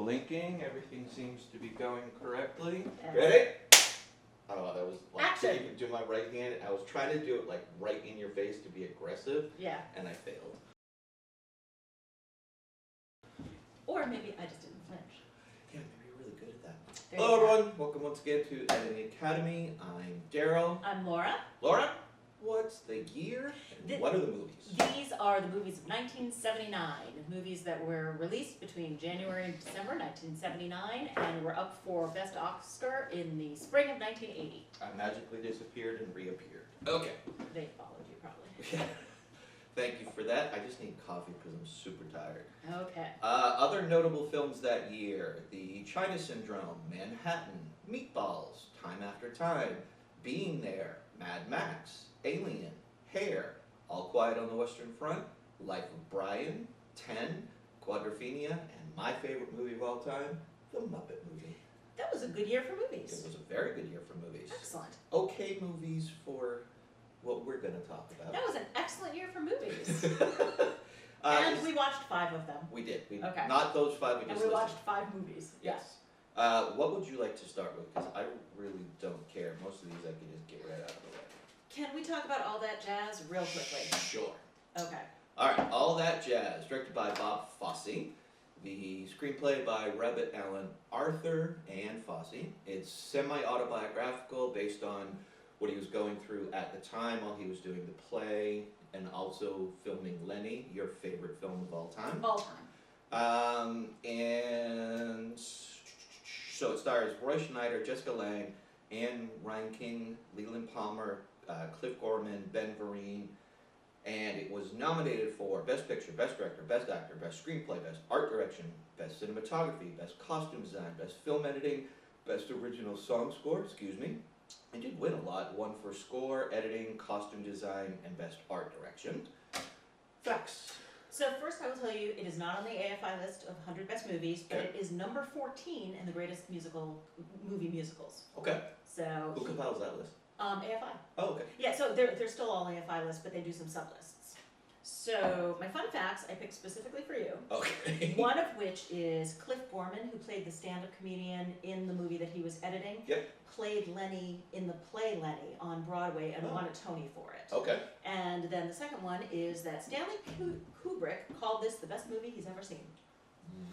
blinking. Everything seems to be going correctly. Ready? Oh, that was like, Action. didn't even do my right hand. I was trying to do it like right in your face to be aggressive. Yeah. And I failed. Or maybe I just didn't flinch. Yeah, maybe you're really good at that. There you Hello, go. everyone. Welcome once again to Editing Academy. I'm Daryl. I'm Laura. Laura, what's the year and what are the movies? These are the movies of 1979, movies that were released between January and December 1979, and were up for Best Oscar in the spring of 1980. I magically disappeared and reappeared. Okay. They followed you probably. Yeah. Thank you for that. I just need coffee because I'm super tired. Okay. Other notable films that year: The China Syndrome, Manhattan, Meatballs, Time After Time, Being There, Mad Max, Alien, Hair, All Quiet on the Western Front, Life of Brian, 10, Quadrophenia, and my favorite movie of all time, The Muppet Movie. That was a good year for It movies. was a very good year for movies. Excellent. Okay movies for what we're going to talk about. That was an excellent year for movies. And we watched 5 of them. We did. Okay. Not those 5 we And just we listed. watched 5 movies. Yes. What would you like to start with? Because I really don't care. Most of these I can just get right out of the way. Can we talk about All That Jazz real quickly? Sure. Okay. All right. All That Jazz, directed by Bob Fosse. The screenplay by Rabbit Allen Arthur and Fosse. It's semi-autobiographical, based on what he was going through at the time while he was doing the play, and also filming Lenny, your favorite film of all time. All time. And so it stars Roy Schneider, Jessica Lange, Anne Reinking, Leland Palmer, Cliff Gorman, Ben Vereen, and it was nominated for Best Picture, Best Director, Best Actor, Best Screenplay, Best Art Direction, Best Cinematography, Best Costume Design, Best Film Editing, Best Original Song Score, It did win a lot, won for score, editing, costume design, and Best Art Direction. Facts. So first I will tell you, it is not on the AFI list of 100 best movies, but Okay. it is number 14 in the greatest movie musicals. Okay. So Who compiles that list? AFI. Oh, okay. Yeah, so they're still all AFI lists, but they do some sublists. So my fun facts I picked specifically for you. Okay. One of which is Cliff Gorman, who played the stand-up comedian in the movie that he was editing. Yep. Played Lenny in the play Lenny on Broadway and Oh. won a Tony for it. Okay. And then the second one is that Stanley Kubrick called this the best movie he's ever seen.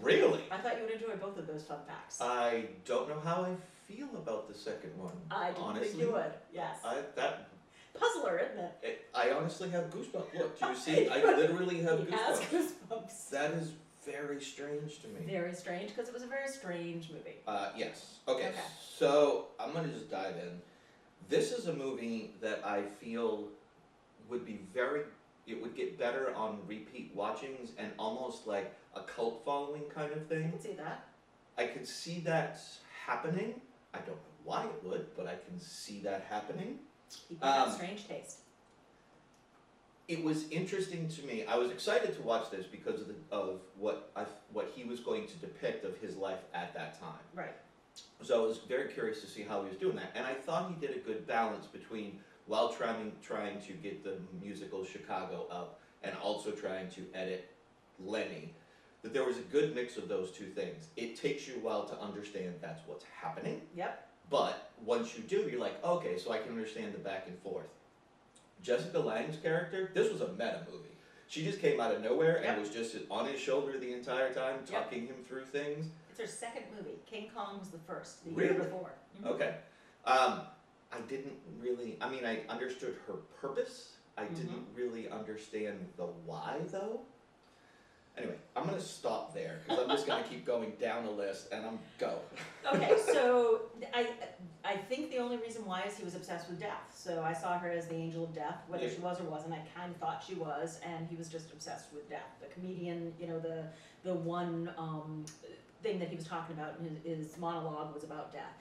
Really? I thought you would enjoy both of those fun facts. I don't know how I feel about the second one. I didn't honestly. think you would. Yes. Puzzler, isn't it? I honestly have goosebumps. Look, do you see? I literally have He has goosebumps. goosebumps. That is very strange to me. Very strange, because it was a very strange movie. Yes. Okay. Okay. So I'm gonna just dive in. This is a movie that I feel would be it would get better on repeat watchings and almost like a cult following kind of I thing. can see that. I could see that happening. I don't know why it would, but I can see that happening. People have strange taste. It was interesting to me. I was excited to watch this because of what he was going to depict of his life at that time. Right. So I was very curious to see how he was doing that, and I thought he did a good balance between while trying to get the musical Chicago up and also trying to edit Lenny. That there was a good mix of those two things. It takes you a while to understand that's what's happening. Yep. But once you do, you're like, okay, so I can understand the back and forth. Jessica Lange's character, this was a meta movie. She just came out of nowhere and Yep. was just on his shoulder the entire time, Yep. talking him through things. It's her second movie. King Kong was the first, the Really? year before. Mhm. Okay. I didn't really, I mean, I understood her purpose. I didn't really understand the why, though. Anyway, I'm going to stop there because I'm just going to keep going down the list and go. Okay, so I think the only reason why is he was obsessed with death. So I saw her as the angel of death, whether Yeah. she was or wasn't. I kind of thought she was, and he was just obsessed with death. The comedian, you know, the one thing that he was talking about in his monologue was about death.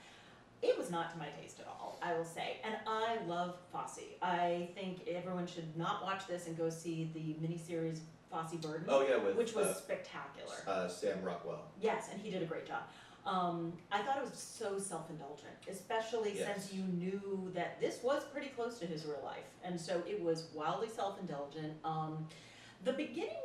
It was not to my taste at all, I will say. And I love Fosse. I think everyone should not watch this and go see the miniseries Fosse Burden, Oh, yeah, with which was spectacular. Sam Rockwell. Yes, and he did a great job. I thought it was so self-indulgent, especially Yes. since you knew that this was pretty close to his real life. And so it was wildly self-indulgent. The beginning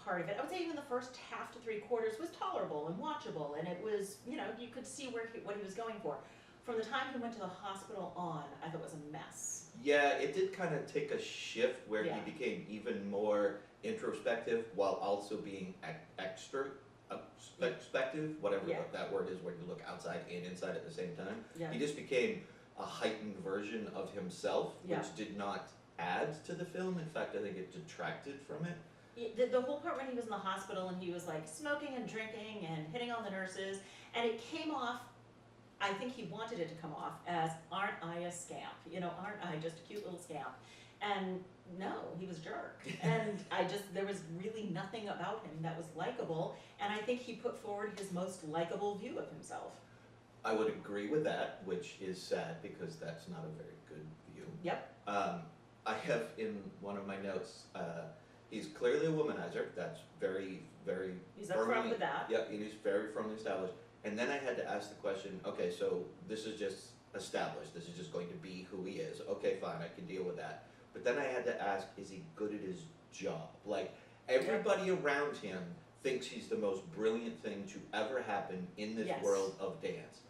part of it, I would say even the first half to 3/4 was tolerable and watchable, and it was, you know, you could see what he was going for. From the time he went to the hospital on, I thought it was a mess. Yeah, it did kind of take a shift where Yeah. he became even more introspective while also being extrospective, whatever Yeah. that word is, where you look outside and inside at the same time. Yeah. He just became a heightened version of himself, Yeah. which did not add to the film. In fact, I think it detracted from it. The whole part when he was in the hospital and he was like smoking and drinking and hitting on the nurses, and it came off, I think he wanted it to come off as, aren't I a scamp? You know, aren't I just a cute little scamp? And no, he was a jerk. And there was really nothing about him that was likable, and I think he put forward his most likable view of himself. I would agree with that, which is sad because that's not a very good view. Yep. I have in one of my notes, he's clearly a womanizer. That's very, very He's up front firmly- with that. Yep, and he's very firmly established. And then I had to ask the question, okay, so this is just established. This is just going to be who he is. Okay, fine, I can deal with that. But then I had to ask, is he good at his job? Like, everybody around him thinks he's the most brilliant thing to ever happen in this Yes. world of dance.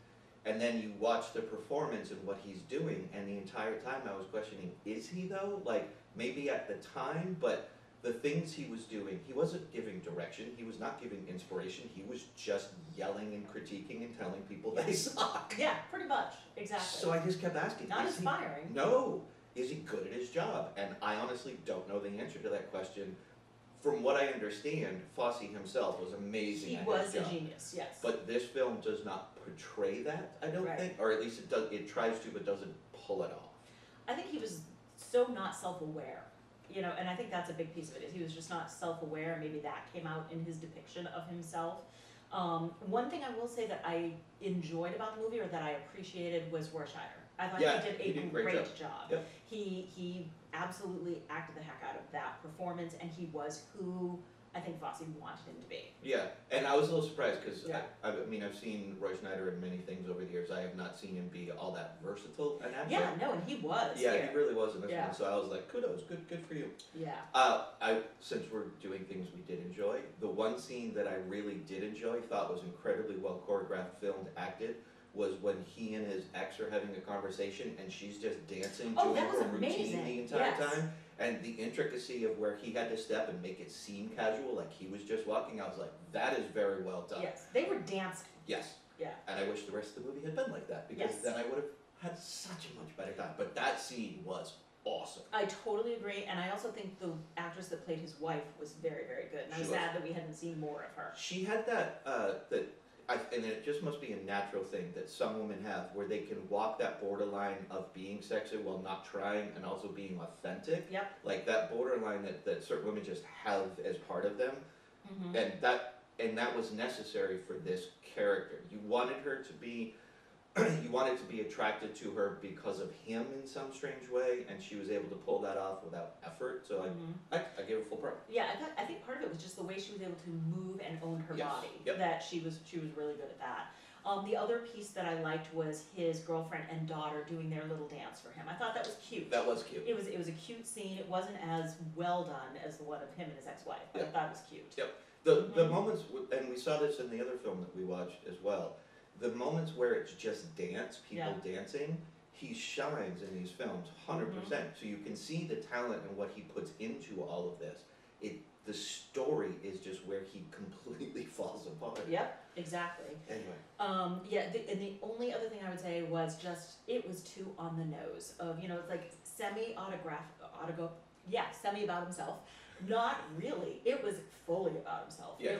And then you watch the performance and what he's doing, and the entire time I was questioning, is he though? Like, maybe at the time, but the things he was doing, he wasn't giving direction, he was not giving inspiration, he was just yelling and critiquing and telling people they suck. Yeah, pretty much, exactly. So I just kept asking, Not is he- inspiring. No, is he good at his job? And I honestly don't know the answer to that question. From what I understand, Fosse himself was amazing He at was his a job. genius, yes. But this film does not portray that, I don't Right. think, or at least it does. It tries to, but doesn't pull it off. I think he was so not self-aware, you know, and I think that's a big piece of it, is he was just not self-aware, maybe that came out in his depiction of himself. One thing I will say that I enjoyed about the movie, or that I appreciated, was Rorscheider. I thought Yeah, he he did did a a great great job. Yep. He absolutely acted the heck out of that performance, and he was who I think Fosse wanted him to be. Yeah, and I was a little surprised because Yeah. I mean I've seen Roy Schneider in many things over the years. I have not seen him be all that versatile an actor. Yeah, no, and he was Yeah, here. he really was in this Yeah. one. So I was like, kudos, good for you. Yeah. Since we're doing things we did enjoy, the one scene that I really did enjoy, thought was incredibly well choreographed, filmed, acted, was when he and his ex are having a conversation and she's just dancing, Oh, doing that was her routine amazing. the entire Yes. time. And the intricacy of where he had to step and make it seem casual, like he was just walking, I was like, that is very well done. Yes, they were dancing. Yes. Yeah. And I wish the rest of the movie had been like that, because Yes. then I would have had such a much better time. But that scene was awesome. I totally agree, and I also think the actress that played his wife was very, very good, and I She was was. sad that we hadn't seen more of her. She had that, and it just must be a natural thing that some women have, where they can walk that borderline of being sexy while not trying and also being authentic. Yep. Like that borderline that certain women just have as part of them. Mm-hmm. And that was necessary for this character. You wanted her to be, you wanted to be attracted to her because of him in some strange way, and she was able to pull that off without effort. So I give her full pro. Yeah, I think part of it was just the way she was able to move and own her Yes. body. Yep. That she was really good at that. The other piece that I liked was his girlfriend and daughter doing their little dance for him. I thought that was cute. That was cute. It was a cute scene. It wasn't as well done as the one of him and his ex-wife, but I Yep. thought it was cute. Yep. The moments, and we saw this in the other film that we watched as well, the moments where it's just dance, people dancing, he shines in these films 100%. So you can see the talent and what he puts into all of this. The story is just where he completely falls apart. Yep, exactly. Anyway. And the only other thing I would say was just, it was too on the nose of, you know, it's like semi about himself. Not really. It was fully about himself. Yeah.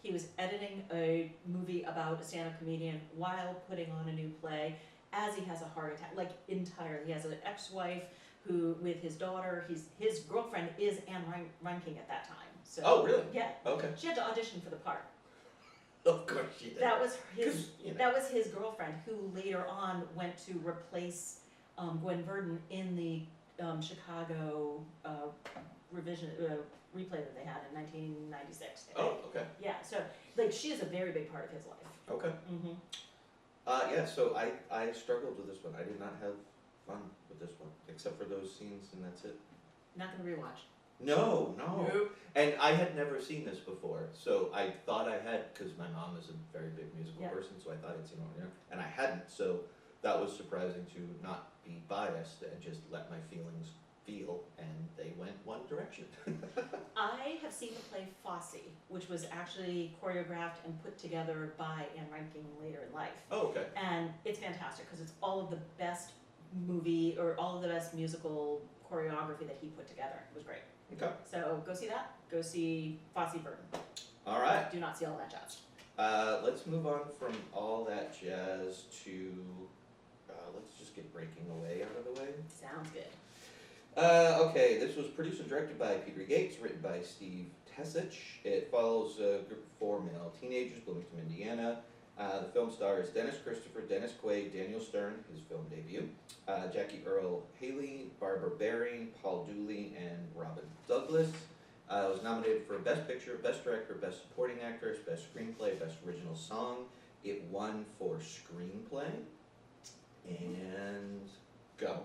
He was editing a movie about a stand-up comedian while putting on a new play as he has a heart attack, like entirely. He has an ex-wife who, with his daughter, his girlfriend is Anne Reinking at that time. So, Oh, really? Yeah. Okay. She had to audition for the part. Of course she did. That was 'Cause, you know. that was his girlfriend, who later on went to replace Gwen Verdon in the Chicago replay that they had in 1996. I think. Oh, okay. Yeah, so like she is a very big part of his life. Okay. Mm-hmm. Yeah, so I struggled with this one. I did not have fun with this one, except for those scenes, and that's it. Not gonna rewatch. No, no. Nope. And I had never seen this before, so I thought I had, because my mom is a very big musical Yeah. person, so I thought I'd seen it, and I hadn't, so that was surprising to not be biased and just let my feelings feel, and they went one direction. I have seen the play Fosse, which was actually choreographed and put together by Anne Reinking later in life. Oh, okay. And it's fantastic because it's all of the best movie or all of the best musical choreography that he put together. It was great. Okay. So go see that. Go see Fosse Verdon. All right. Do not see all that jazz. Let's move on from all that jazz to, let's just get Breaking Away out of the way. Sounds good. Okay, this was produced and directed by Peter Yates, written by Steve Tessich. It follows a group of 4 male teenagers, Bloomington, Indiana. The film stars Dennis Christopher, Dennis Quaid, Daniel Stern, his film debut, Jackie Earle Haley, Barbara Baring, Paul Dooley, and Robin Douglas. It was nominated for Best Picture, Best Director, Best Supporting Actress, Best Screenplay, Best Original Song. It won for Screenplay. And go.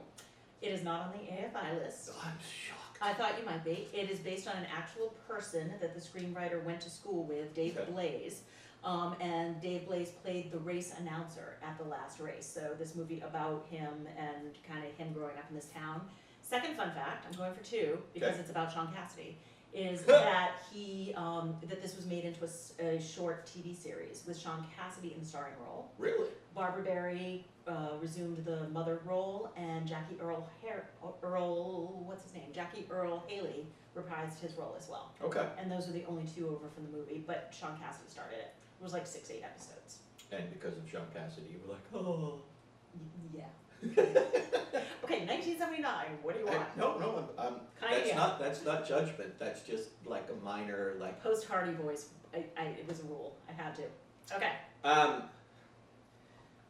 It is not on the AFI list. I'm shocked. I thought you might be. It is based on an actual person that the screenwriter went to school with, Dave Okay. Blaze. And Dave Blaze played the race announcer at the last race. So this movie about him and kind of him growing up in this town. Second fun fact, I'm going for 2 because Okay. it's about Sean Cassidy, is that he that this was made into a short TV series with Sean Cassidy in the starring role. Really? Barbara Barry resumed the mother role, and Jackie Jackie Earle Haley reprised his role as well. Okay. And those are the only 2 over from the movie, but Sean Cassidy started it. It was like 6-8 episodes. And because of Sean Cassidy, you were like, oh. Yeah. Okay, 1979. What do you want? No, Kinda, that's not judgment. That's just like a minor like. Post Hardy voice. It was a rule. I had to. Okay.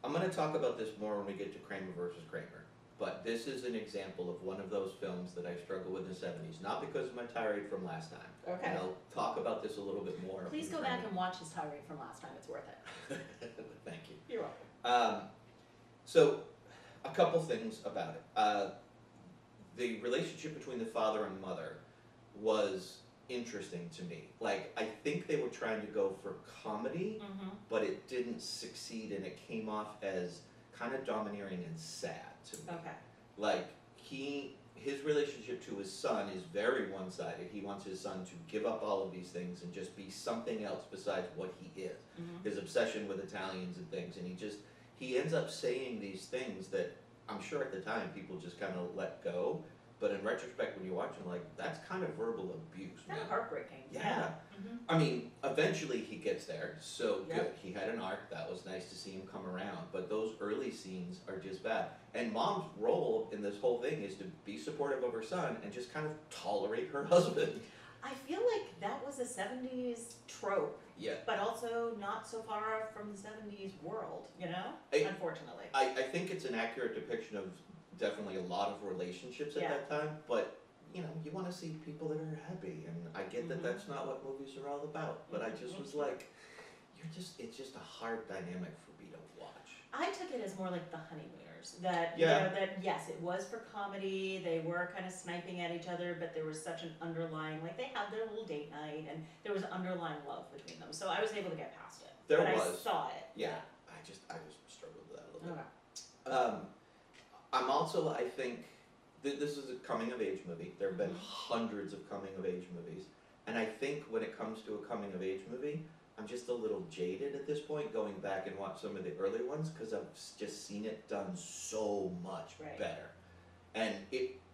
I'm going to talk about this more when we get to Kramer versus Kramer. But this is an example of one of those films that I struggled with in the 70s, not because of my tirade from last time. Okay. And I'll talk about this a little bit more. Please go back and watch his tirade from last time. It's worth it. Thank you. You're welcome. So, a couple things about it. The relationship between the father and mother was interesting to me. Like, I think they were trying to go for comedy, Mm-hmm. but it didn't succeed, and it came off as kind of domineering and sad to me. Okay. Like, his relationship to his son is very one-sided. He wants his son to give up all of these things and just be something else besides what he is. Mm-hmm. His obsession with Italians and things, and he ends up saying these things that I'm sure at the time people just kind of let go, but in retrospect when you watch them, like, that's kind of verbal abuse, Kind man. of heartbreaking. Yeah. Mm-hmm. I mean, eventually he gets there, so Yeah. good. He had an arc, that was nice to see him come around, but those early scenes are just bad. And mom's role in this whole thing is to be supportive of her son and just kind of tolerate her husband. I feel like that was a 70s trope, Yeah. but also not so far from the 70s world, you know? I- Unfortunately. I think it's an accurate depiction of definitely a lot of relationships at Yeah. that time, but you know, you want to see people that are happy, and I get that Mhm. that's not what movies are all about, but I just was like, it's just a hard dynamic for me to watch. I took it as more like the Honeymooners. That, Yeah. you know, that yes, it was for comedy, they were kind of sniping at each other, but there was such an underlying, like they had their little date night, and there was underlying love between them. So I was able to get past it. There but was. I saw it. Yeah, I just struggled with that a little bit. Okay. I'm also, I think, this is a coming of age movie. There have been Mhm. hundreds of coming of age movies. And I think when it comes to a coming of age movie, I'm just a little jaded at this point going back and watch some of the early ones because I've just seen it done so much Right. better. And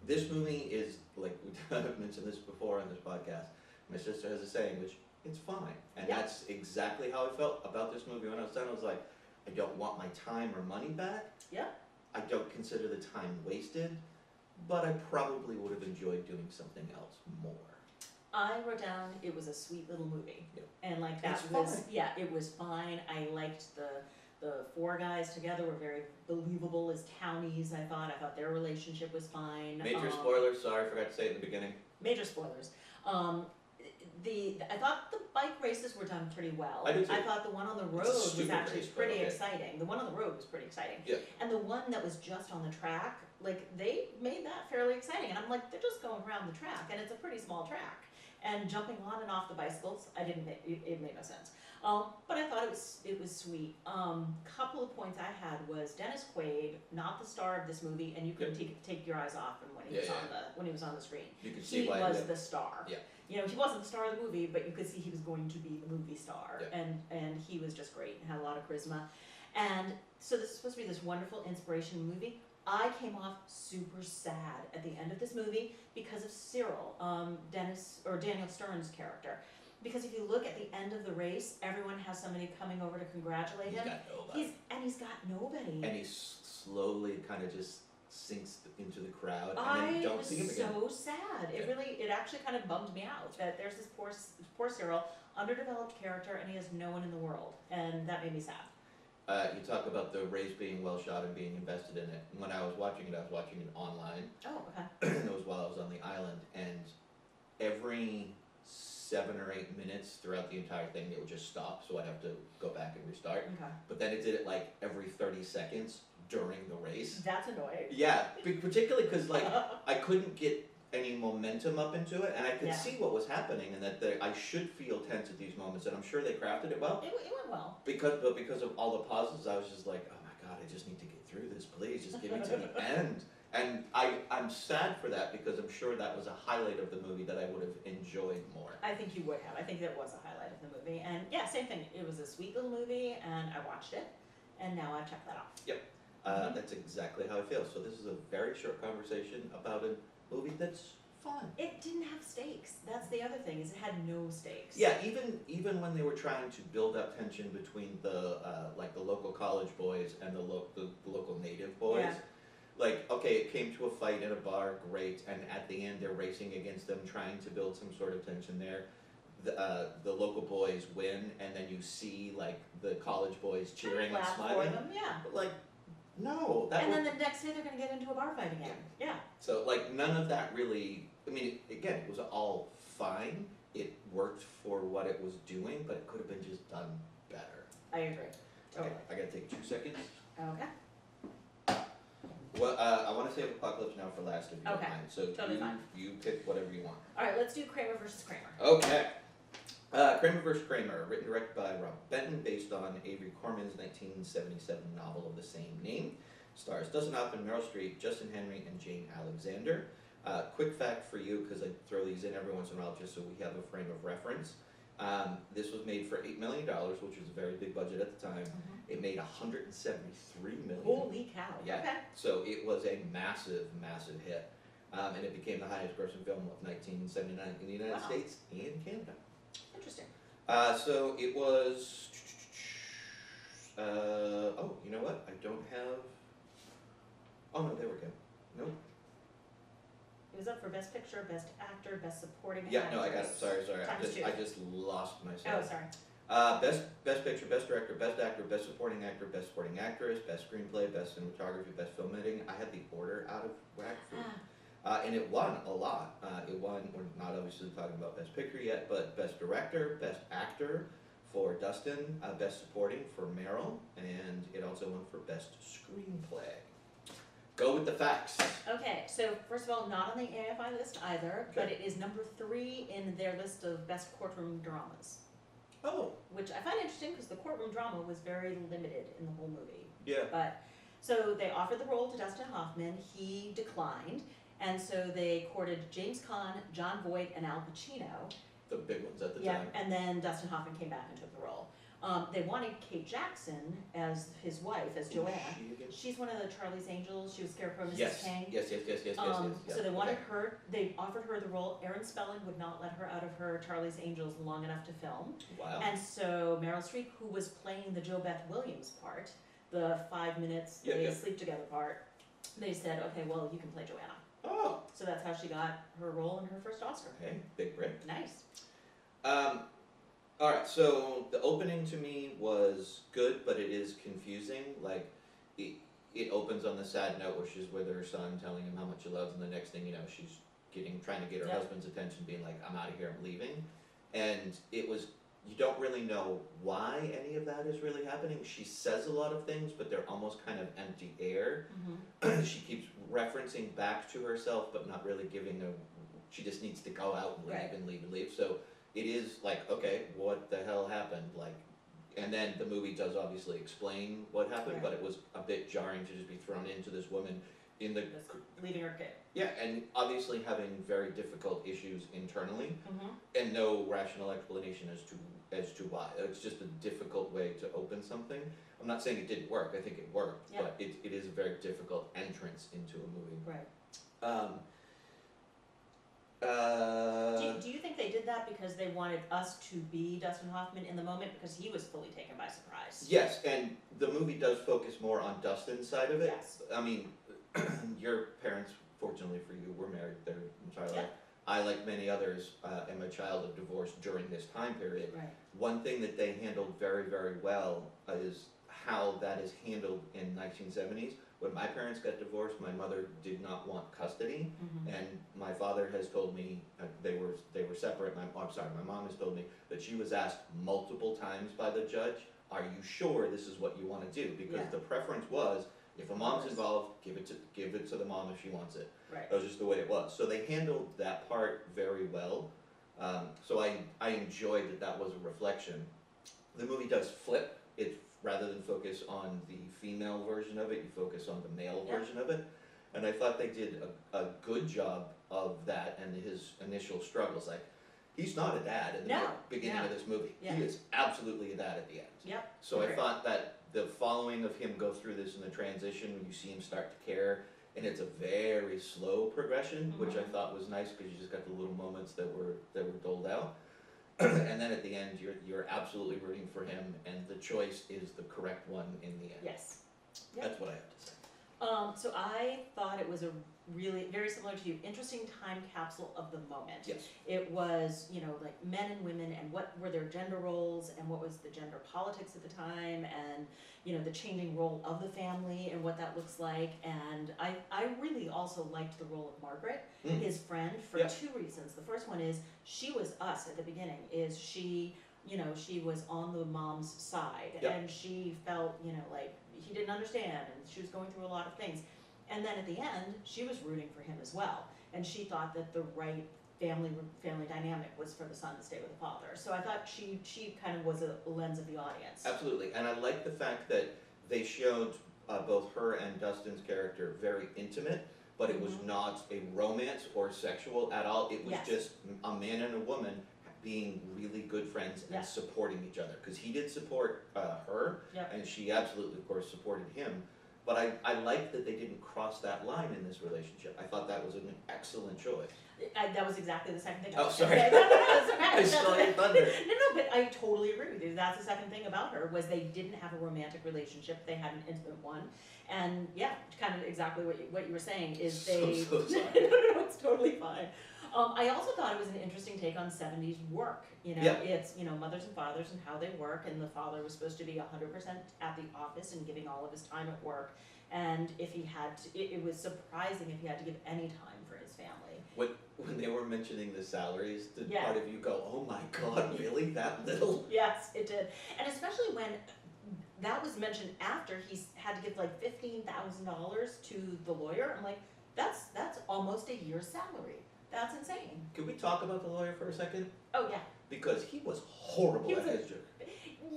this movie is, like I've mentioned this before on this podcast, my sister has a saying, which it's fine. And Yeah. that's exactly how I felt about this movie when I was done. I was like, I don't want my time or money back. Yeah. I don't consider the time wasted, but I probably would have enjoyed doing something else more. I wrote down it was a sweet little movie. Yep. And like that It's was, fine. yeah, it was fine. I liked the 4 guys together were very believable as townies, I thought their relationship was fine. Major spoilers, sorry, I forgot to say it at the beginning. Major spoilers. I thought the bike races were done pretty well. I do too. I thought the one on the road It's a was stupid actually race, but pretty okay. exciting. The one on the road was pretty exciting. Yeah. And the one that was just on the track, like, they made that fairly exciting. And I'm like, they're just going around the track, and it's a pretty small track. And jumping on and off the bicycles, it made no sense. But I thought it was sweet. Couple of points I had was Dennis Quaid, not the star of this movie, and you couldn't take your eyes off him when he was on the screen. You could see He why was the star. Yeah. You know, he wasn't the star of the movie, but you could see he was going to be the movie star, Yeah. and he was just great and had a lot of charisma. And so this is supposed to be this wonderful inspiration movie. I came off super sad at the end of this movie because of Cyril, Daniel Stern's character. Because if you look at the end of the race, everyone has somebody coming over to congratulate He's him. got nobody. He's got nobody. And he slowly kind of just sinks into the crowd, and then I you don't was see him again. so sad. It actually kind of bummed me out that there's this poor Cyril, underdeveloped character, and he has no one in the world, and that made me sad. You talk about the race being well shot and being invested in it. When I was watching it online. Oh, okay. It was while I was on the island, and every 7 or 8 minutes throughout the entire thing, it would just stop, so I'd have to go back and restart. Okay. But then it did it like every 30 seconds during the race. That's annoying. Yeah, particularly because like I couldn't get any momentum up into it, and I could Yeah. see what was happening, and that I should feel tense at these moments, and I'm sure they crafted it well. It went well. Because of all the pauses, I was just like, oh my god, I just need to get through this, please, just get me to the end. And I'm sad for that, because I'm sure that was a highlight of the movie that I would have enjoyed more. I think you would have. I think that was a highlight of the movie. And yeah, same thing. It was a sweet little movie, and I watched it, and now I've checked that off. Yep, that's exactly how I feel. So this is a very short conversation about a movie that's fun. It didn't have stakes. That's the other thing, is it had no stakes. Yeah, even when they were trying to build up tension between the like the local college boys and the local native boys. Yeah. Like, okay, it came to a fight in a bar, great, and at the end they're racing against them, trying to build some sort of tension there. The local boys win, and then you see like the college boys cheering and Laugh smiling. for them, yeah. But like, no, that And was, then the next day they're gonna get into a bar fight again. Yeah. so like none of that really. I mean, again, it was all fine. It worked for what it was doing, but it could have been just done better. I agree. Totally. Okay, I gotta take 2 seconds. Okay. Well, I want to save Apocalypse Now for last, if you don't Okay, mind. So totally fine. you pick whatever you want. All right, let's do Kramer versus Kramer. Okay. Kramer vs. Kramer, written and directed by Rob Benton, based on Avery Corman's 1977 novel of the same name. Stars Dustin Hoffman, Meryl Streep, Justin Henry, and Jane Alexander. Quick fact for you, because I throw these in every once in a while just so we have a frame of reference. This was made for $8 million, which was a very big budget at the time. It made $173 million. Holy cow. Yeah. Okay. So it was a massive, massive hit. And it became the highest grossing film of 1979 in the United Wow. States and Canada. Interesting. So it was, oh, you know what? I don't have, oh no, there we go. Nope. It was up for Best Picture, Best Actor, Best Supporting Yeah, Actress. no, I got it. Sorry. Times two. I just lost Oh, myself. sorry. Best Picture, Best Director, Best Actor, Best Supporting Actor, Best Supporting Actress, Best Screenplay, Best Cinematography, Best Film Editing. I had the order out of whack for and it won a lot. It won, we're not obviously talking about Best Picture yet, but Best Director, Best Actor for Dustin, Best Supporting for Meryl, and it also won for Best Screenplay. Go with the facts. Okay, so first of all, not on the AFI list either, but Okay. it is number 3 in their list of best courtroom dramas, Oh, which I find interesting because the courtroom drama was very limited in the whole movie. yeah. But, so they offered the role to Dustin Hoffman, he declined, and so they courted James Caan, Jon Voight, and Al Pacino. The big ones at the Yeah, time. and then Dustin Hoffman came back and took the role. They wanted Kate Jackson as his wife, as Joanne. She again? She's one of the Charlie's Angels, she was Scarecrow Mrs. Yes. King. Yes. So they wanted Okay. her, they offered her the role. Aaron Spelling would not let her out of her Charlie's Angels long enough to film. Wow. And so Meryl Streep, who was playing the Jo Beth Williams part, the 5 minutes Yep, they yep. sleep together part, they said, okay, well, you can play Joanna. Oh, So that's how she got her role in her first Oscar. hey, big break. Nice. Alright, so the opening to me was good, but it is confusing. Like, it opens on the sad note where she's with her son, telling him how much she loves, and the next thing you know, she's trying to get her Yep. husband's attention, being like, I'm out of here, I'm leaving. And it was you don't really know why any of that is really happening. She says a lot of things, but they're almost kind of empty air. She keeps referencing back to herself, but not really giving a. She just needs to go out and leave Right. and leave and leave. So it is like, okay, what the hell happened? Like, and then the movie does obviously explain what happened, Right. but it was a bit jarring to just be thrown into this woman in the. Just leaving her kid. Yeah, and obviously having very difficult issues internally, Mm-hmm. and no rational explanation as to why. It's just a difficult way to open something. I'm not saying it didn't work. I think it worked, Yeah. but it is a very difficult entrance into a movie. Right. Do you think they did that because they wanted us to be Dustin Hoffman in the moment, because he was fully taken by surprise? Yes, and the movie does focus more on Dustin's side of it. Yes. I mean, your parents, fortunately for you, were married their entire Yeah. life. I, like many others, am a child of divorce during this time period. Right. One thing that they handled very, very well is how that is handled in 1970s. When my parents got divorced, my mother did not want custody, Mm-hmm. and my father has told me they were separate. My mom has told me that she was asked multiple times by the judge, "Are you sure this is what you want to do?" Because Yeah. the preference was, if a mom's course. involved, give it to the mom if she wants it. Right. That was just the way it was. So they handled that part very well. So I enjoyed that was a reflection. The movie does flip. It, rather than focus on the female version of it, you focus on the male Yeah. version of it. And I thought they did a good job of that and his initial struggles. Like, he's not a dad in the No, beginning no. of this movie. Yeah. He is absolutely a dad at the end. Yep. So I Agree. thought that the following of him go through this in the transition, when you see him start to care, and it's a very slow progression, which I Mhm. thought was nice because you just got the little moments that were doled out. And then at the end, you're absolutely rooting for him, and the choice is the correct one in the end. Yes. Yep. That's what I have to say. So I thought it was a really, very similar to you, interesting time capsule of the moment. Yes. It was, like men and women and what were their gender roles and what was the gender politics at the time, and, the changing role of the family and what that looks like. And I really also liked the role of Margaret, Mm. his friend, for Yeah. two reasons. The first one is she was us at the beginning, is she was on the mom's side, Yeah. and she felt, like he didn't understand, and she was going through a lot of things. And then at the end, she was rooting for him as well, and she thought that the right family dynamic was for the son to stay with the father. So I thought she kind of was a lens of the audience. Absolutely, and I like the fact that they showed both her and Dustin's character very intimate, but it was Mhm. not a romance or sexual at all. It was Yes. just a man and a woman being really good friends and Yeah. supporting each other. Because he did support her, Yep. and she absolutely, of course, supported him. But I like that they didn't cross that line in this relationship. I thought that was an excellent choice. That was exactly the second thing I Oh, was sorry. gonna say. No, it's okay. I stole your thunder. No, but I totally agree with you. That's the second thing about her, was they didn't have a romantic relationship. They had an intimate one. And yeah, kind of exactly what you were saying is they. So sorry. No, it's totally fine. I also thought it was an interesting take on 70s work. Yeah. It's, mothers and fathers and how they work, and the father was supposed to be 100% at the office and giving all of his time at work. And if he had to, it was surprising if he had to give any time for his family. When they were mentioning the salaries, did Yeah. part of you go, "Oh my God, really? That little?" Yes, it did. And especially when that was mentioned after he's had to give like $15,000 to the lawyer. I'm like, that's almost a year's salary. That's insane. Can we talk about the lawyer for a second? Oh yeah. Because he was horrible He was at a- his job.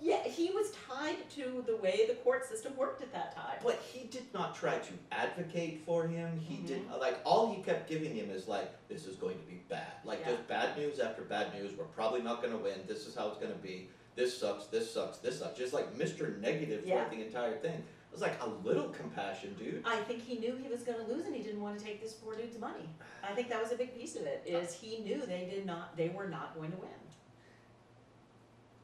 Yeah, he was tied to the way the court system worked at that time. But he did not try to advocate for him. He Mhm. didn't, like, all he kept giving him is like, this is going to be bad. Like, Yeah. just bad news after bad news. We're probably not going to win. This is how it's going to be. This sucks, this sucks, this sucks. Just like Mr. Negative Yeah. throughout the entire thing. It was like, a little compassion, dude. I think he knew he was going to lose, and he didn't want to take this poor dude's money. I think that was a big piece of it. Is he knew they were not going to win.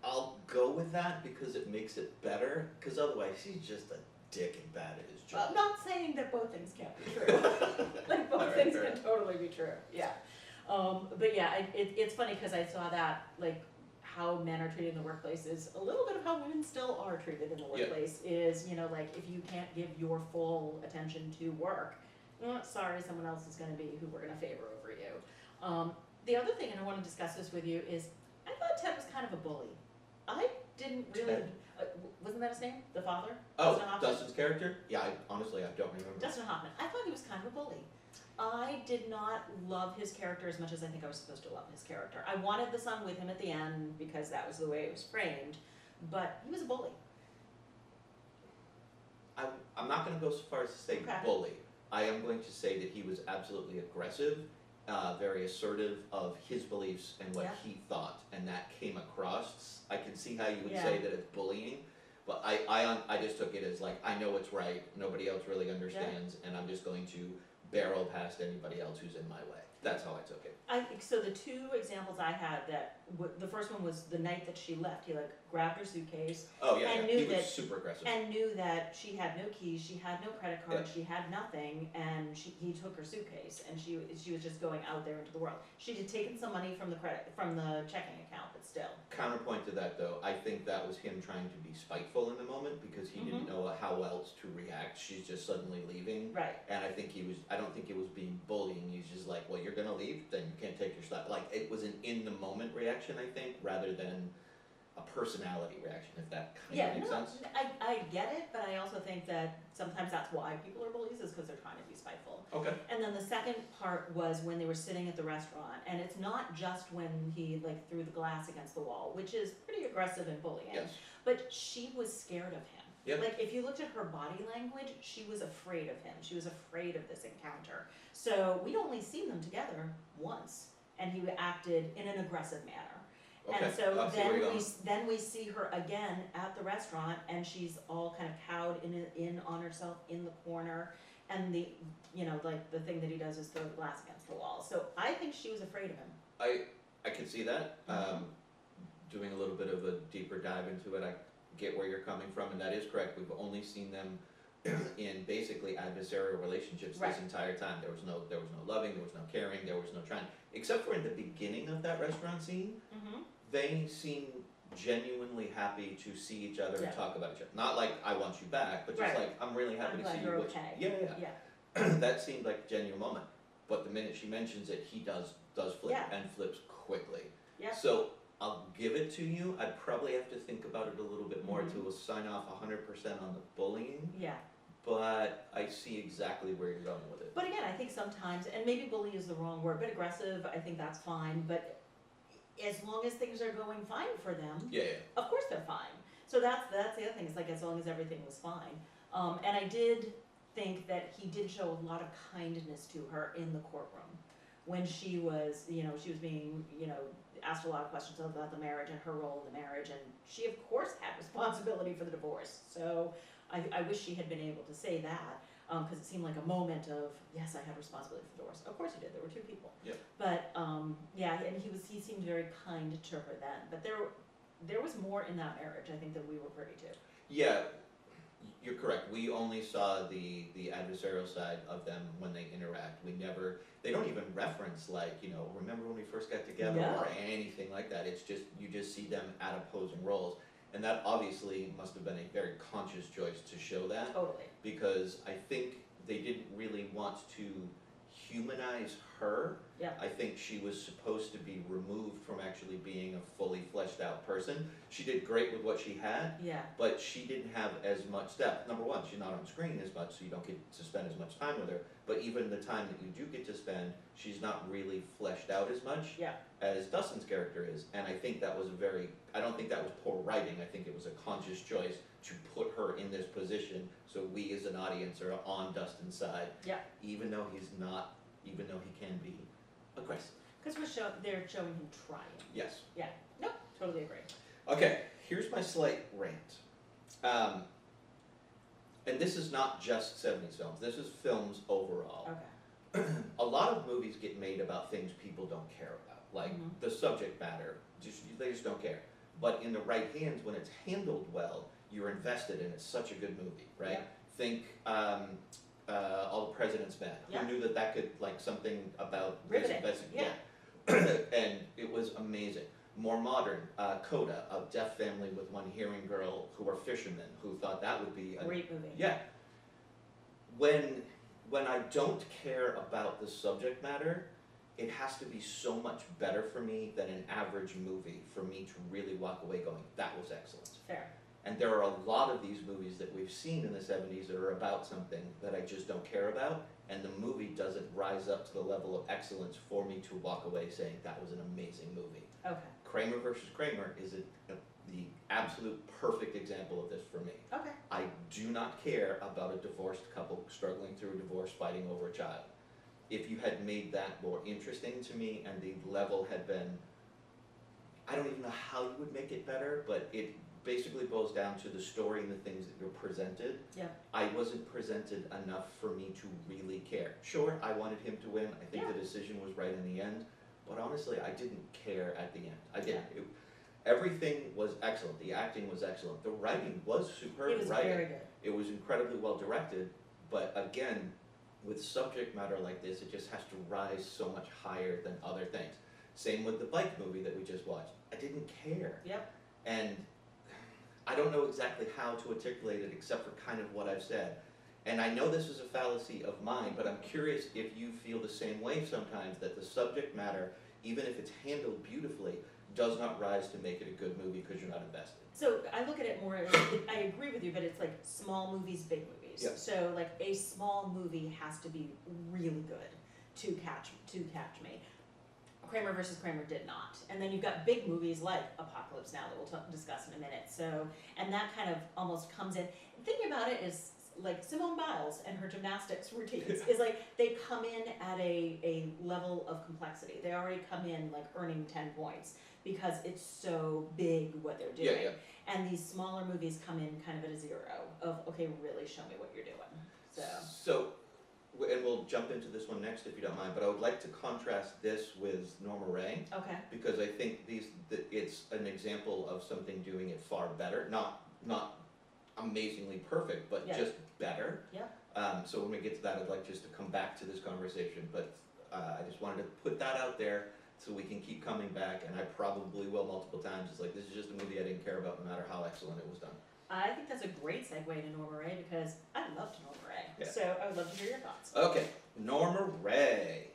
I'll go with that because it makes it better. Because otherwise, he's just a dick and bad at his job. I'm not saying that both things can't be true. Like both Alright, things fair can enough. totally be true. Yeah. But yeah, it's funny because I saw that, like, how men are treated in the workplace is a little bit of how women still are treated in the Yeah. workplace. Is, like, if you can't give your full attention to work, sorry, someone else is going to be who we're going to favor over you. The other thing, and I want to discuss this with you, is I thought Ted was kind of a bully. I didn't really, Ted. wasn't that his name? The father? Oh, Dustin Hoffman? Dustin's character? Yeah, honestly, I don't remember. Dustin Hoffman. I thought he was kind of a bully. I did not love his character as much as I think I was supposed to love his character. I wanted the son with him at the end because that was the way it was framed, but he was a bully. I'm not going to go so far as to say Okay. bully. I am going to say that he was absolutely aggressive, very assertive of his beliefs and what Yeah. he thought, and that came across. I can see how you would Yeah. say that it's bullying, but I just took it as like, I know what's right, nobody else really understands, and I'm just going to barrel past anybody else who's in my way. That's how I took it. I think so. The two examples I had that the first one was the night that she left. He like grabbed her suitcase Oh yeah, And yeah. knew He was that- super aggressive. and knew that she had no keys, she had no credit card, she had nothing, and he took her suitcase, and she was just going out there into the world. She had taken some money from the checking account, but still. Counterpoint to that though, I think that was him trying to be spiteful in the moment because he didn't know how else to react. She's just suddenly leaving. Right. And I don't think it was being bullying. He's just like, well, you're gonna leave, then you can't take your stuff. Like, it was an in the moment reaction, I think, rather than a personality reaction, if that kind Yeah, of makes no, sense. I get it, but I also think that sometimes that's why people are bullies, is because they're trying to be spiteful. Okay. And then the second part was when they were sitting at the restaurant, and it's not just when he like threw the glass against the wall, which is pretty aggressive and bullying, Yes. but she was scared of him. Yep. Like, if you looked at her body language, she was afraid of him. She was afraid of this encounter. So we'd only seen them together once, and he acted in an aggressive manner. Okay. And so I see where you're going. then we see her again at the restaurant, and she's all kind of cowed in on herself in the corner, and the like the thing that he does is throw the glass against the wall. So I think she was afraid of him. I can see that. Doing a little bit of a deeper dive into it, I get where you're coming from, and that is correct. We've only seen them in basically adversarial relationships Right. this entire time. There was no loving, there was no caring, there was no trying, except for in the beginning of that restaurant scene. Mm-hmm. They seem genuinely happy to see each other Yeah. and talk about each other. Not like I want you back, but just Right. like I'm really happy I'm to glad see you're you. okay. Yeah. Yeah. That seemed like a genuine moment. But the minute she mentions it, he does flip Yeah. and flips quickly. Yeah. So I'll give it to you. I'd probably have to think about it a little bit more Mhm. to sign off 100% on the bullying, Yeah. but I see exactly where you're going with it. But again, I think sometimes, and maybe bully is the wrong word, but aggressive, I think that's fine. But as long as things are going fine for them, Yeah. of course they're fine. So that's the other thing. It's like, as long as everything was fine. And I did think that he did show a lot of kindness to her in the courtroom when she was being, asked a lot of questions about the marriage and her role in the marriage, and she of course had responsibility for the divorce. So I wish she had been able to say that, because it seemed like a moment of, yes, I had responsibility for the divorce. Of course he did. There were two people. Yep. But yeah, and he seemed very kind to her then. But there was more in that marriage, I think, than we were privy to. Yeah, you're correct. We only saw the adversarial side of them when they interact. They don't even reference like, remember when we first got together No. or anything like that. It's just, you just see them at opposing roles. And that obviously must have been a very conscious choice to show that, Totally. because I think they didn't really want to humanize her. Yeah. I think she was supposed to be removed from actually being a fully fleshed out person. She did great with what she had, Yeah. but she didn't have as much depth. Number one, she's not on screen as much, so you don't get to spend as much time with her. But even the time that you do get to spend, she's not really fleshed out as much Yeah. as Dustin's character is. And I think that was I don't think that was poor writing. I think it was a conscious choice to put her in this position so we as an audience are on Dustin's side. Yeah. Even though he can be aggressive. Because they're showing him trying. Yes. Yeah. Nope. Totally agree. Okay, here's my slight rant. And this is not just 70s films, this is films overall. Okay. A lot of movies get made about things people don't care about, like Mhm. the subject matter, they just don't care. But in the right hands, when it's handled well, you're invested in it. It's such a good movie, right? Yeah. Think All the President's Men. Yeah. Who knew that could, like, something about Riveting. yeah. And it was amazing. More modern, Coda, a deaf family with one hearing girl who are fishermen, who thought that would be Great movie. yeah. When I don't care about the subject matter, it has to be so much better for me than an average movie for me to really walk away going, that was excellent. Fair. And there are a lot of these movies that we've seen in the 70s that are about something that I just don't care about, and the movie doesn't rise up to the level of excellence for me to walk away saying that was an amazing movie. Okay. Kramer versus Kramer is the absolute perfect example of this for me. Okay. I do not care about a divorced couple struggling through a divorce fighting over a child. If you had made that more interesting to me and the level had been, I don't even know how you would make it better, but it basically boils down to the story and the things that you're presented. Yeah. I wasn't presented enough for me to really care. Sure, I wanted him to win. I think Yeah. the decision was right in the end, but honestly, I didn't care at the end. I didn't. Yeah. Everything was excellent. The acting was excellent. The writing was superb. It was writing. very good. It was incredibly well directed, but again, with subject matter like this, it just has to rise so much higher than other things. Same with the bike movie that we just watched. I didn't care. Yep. And I don't know exactly how to articulate it except for kind of what I've said. And I know this is a fallacy of mine, but I'm curious if you feel the same way sometimes, that the subject matter, even if it's handled beautifully, does not rise to make it a good movie because you're not invested. So I look at it more as, I agree with you, but it's like small movies, big movies. Yeah. So like a small movie has to be really good to catch me. Kramer versus Kramer did not. And then you've got big movies like Apocalypse Now that we'll discuss in a minute. So, and that kind of almost comes in. Thinking about it is like Simone Biles and her gymnastics routines is like they come in at a level of complexity. They already come in like earning 10 points because it's so big what they're doing. Yeah. And these smaller movies come in kind of at a zero of, okay, really show me what you're doing. So, and we'll jump into this one next if you don't mind, but I would like to contrast this with Norma Rae, Okay. because I think it's an example of something doing it far better, not amazingly perfect, but Yeah. just better. Yeah. So when we get to that, I'd like just to come back to this conversation, but I just wanted to put that out there so we can keep coming back, and I probably will multiple times. It's like, this is just a movie I didn't care about no matter how excellent it was done. I think that's a great segue to Norma Rae because I loved Norma Rae. Yeah. So I would love to hear your thoughts. Okay, Norma Rae.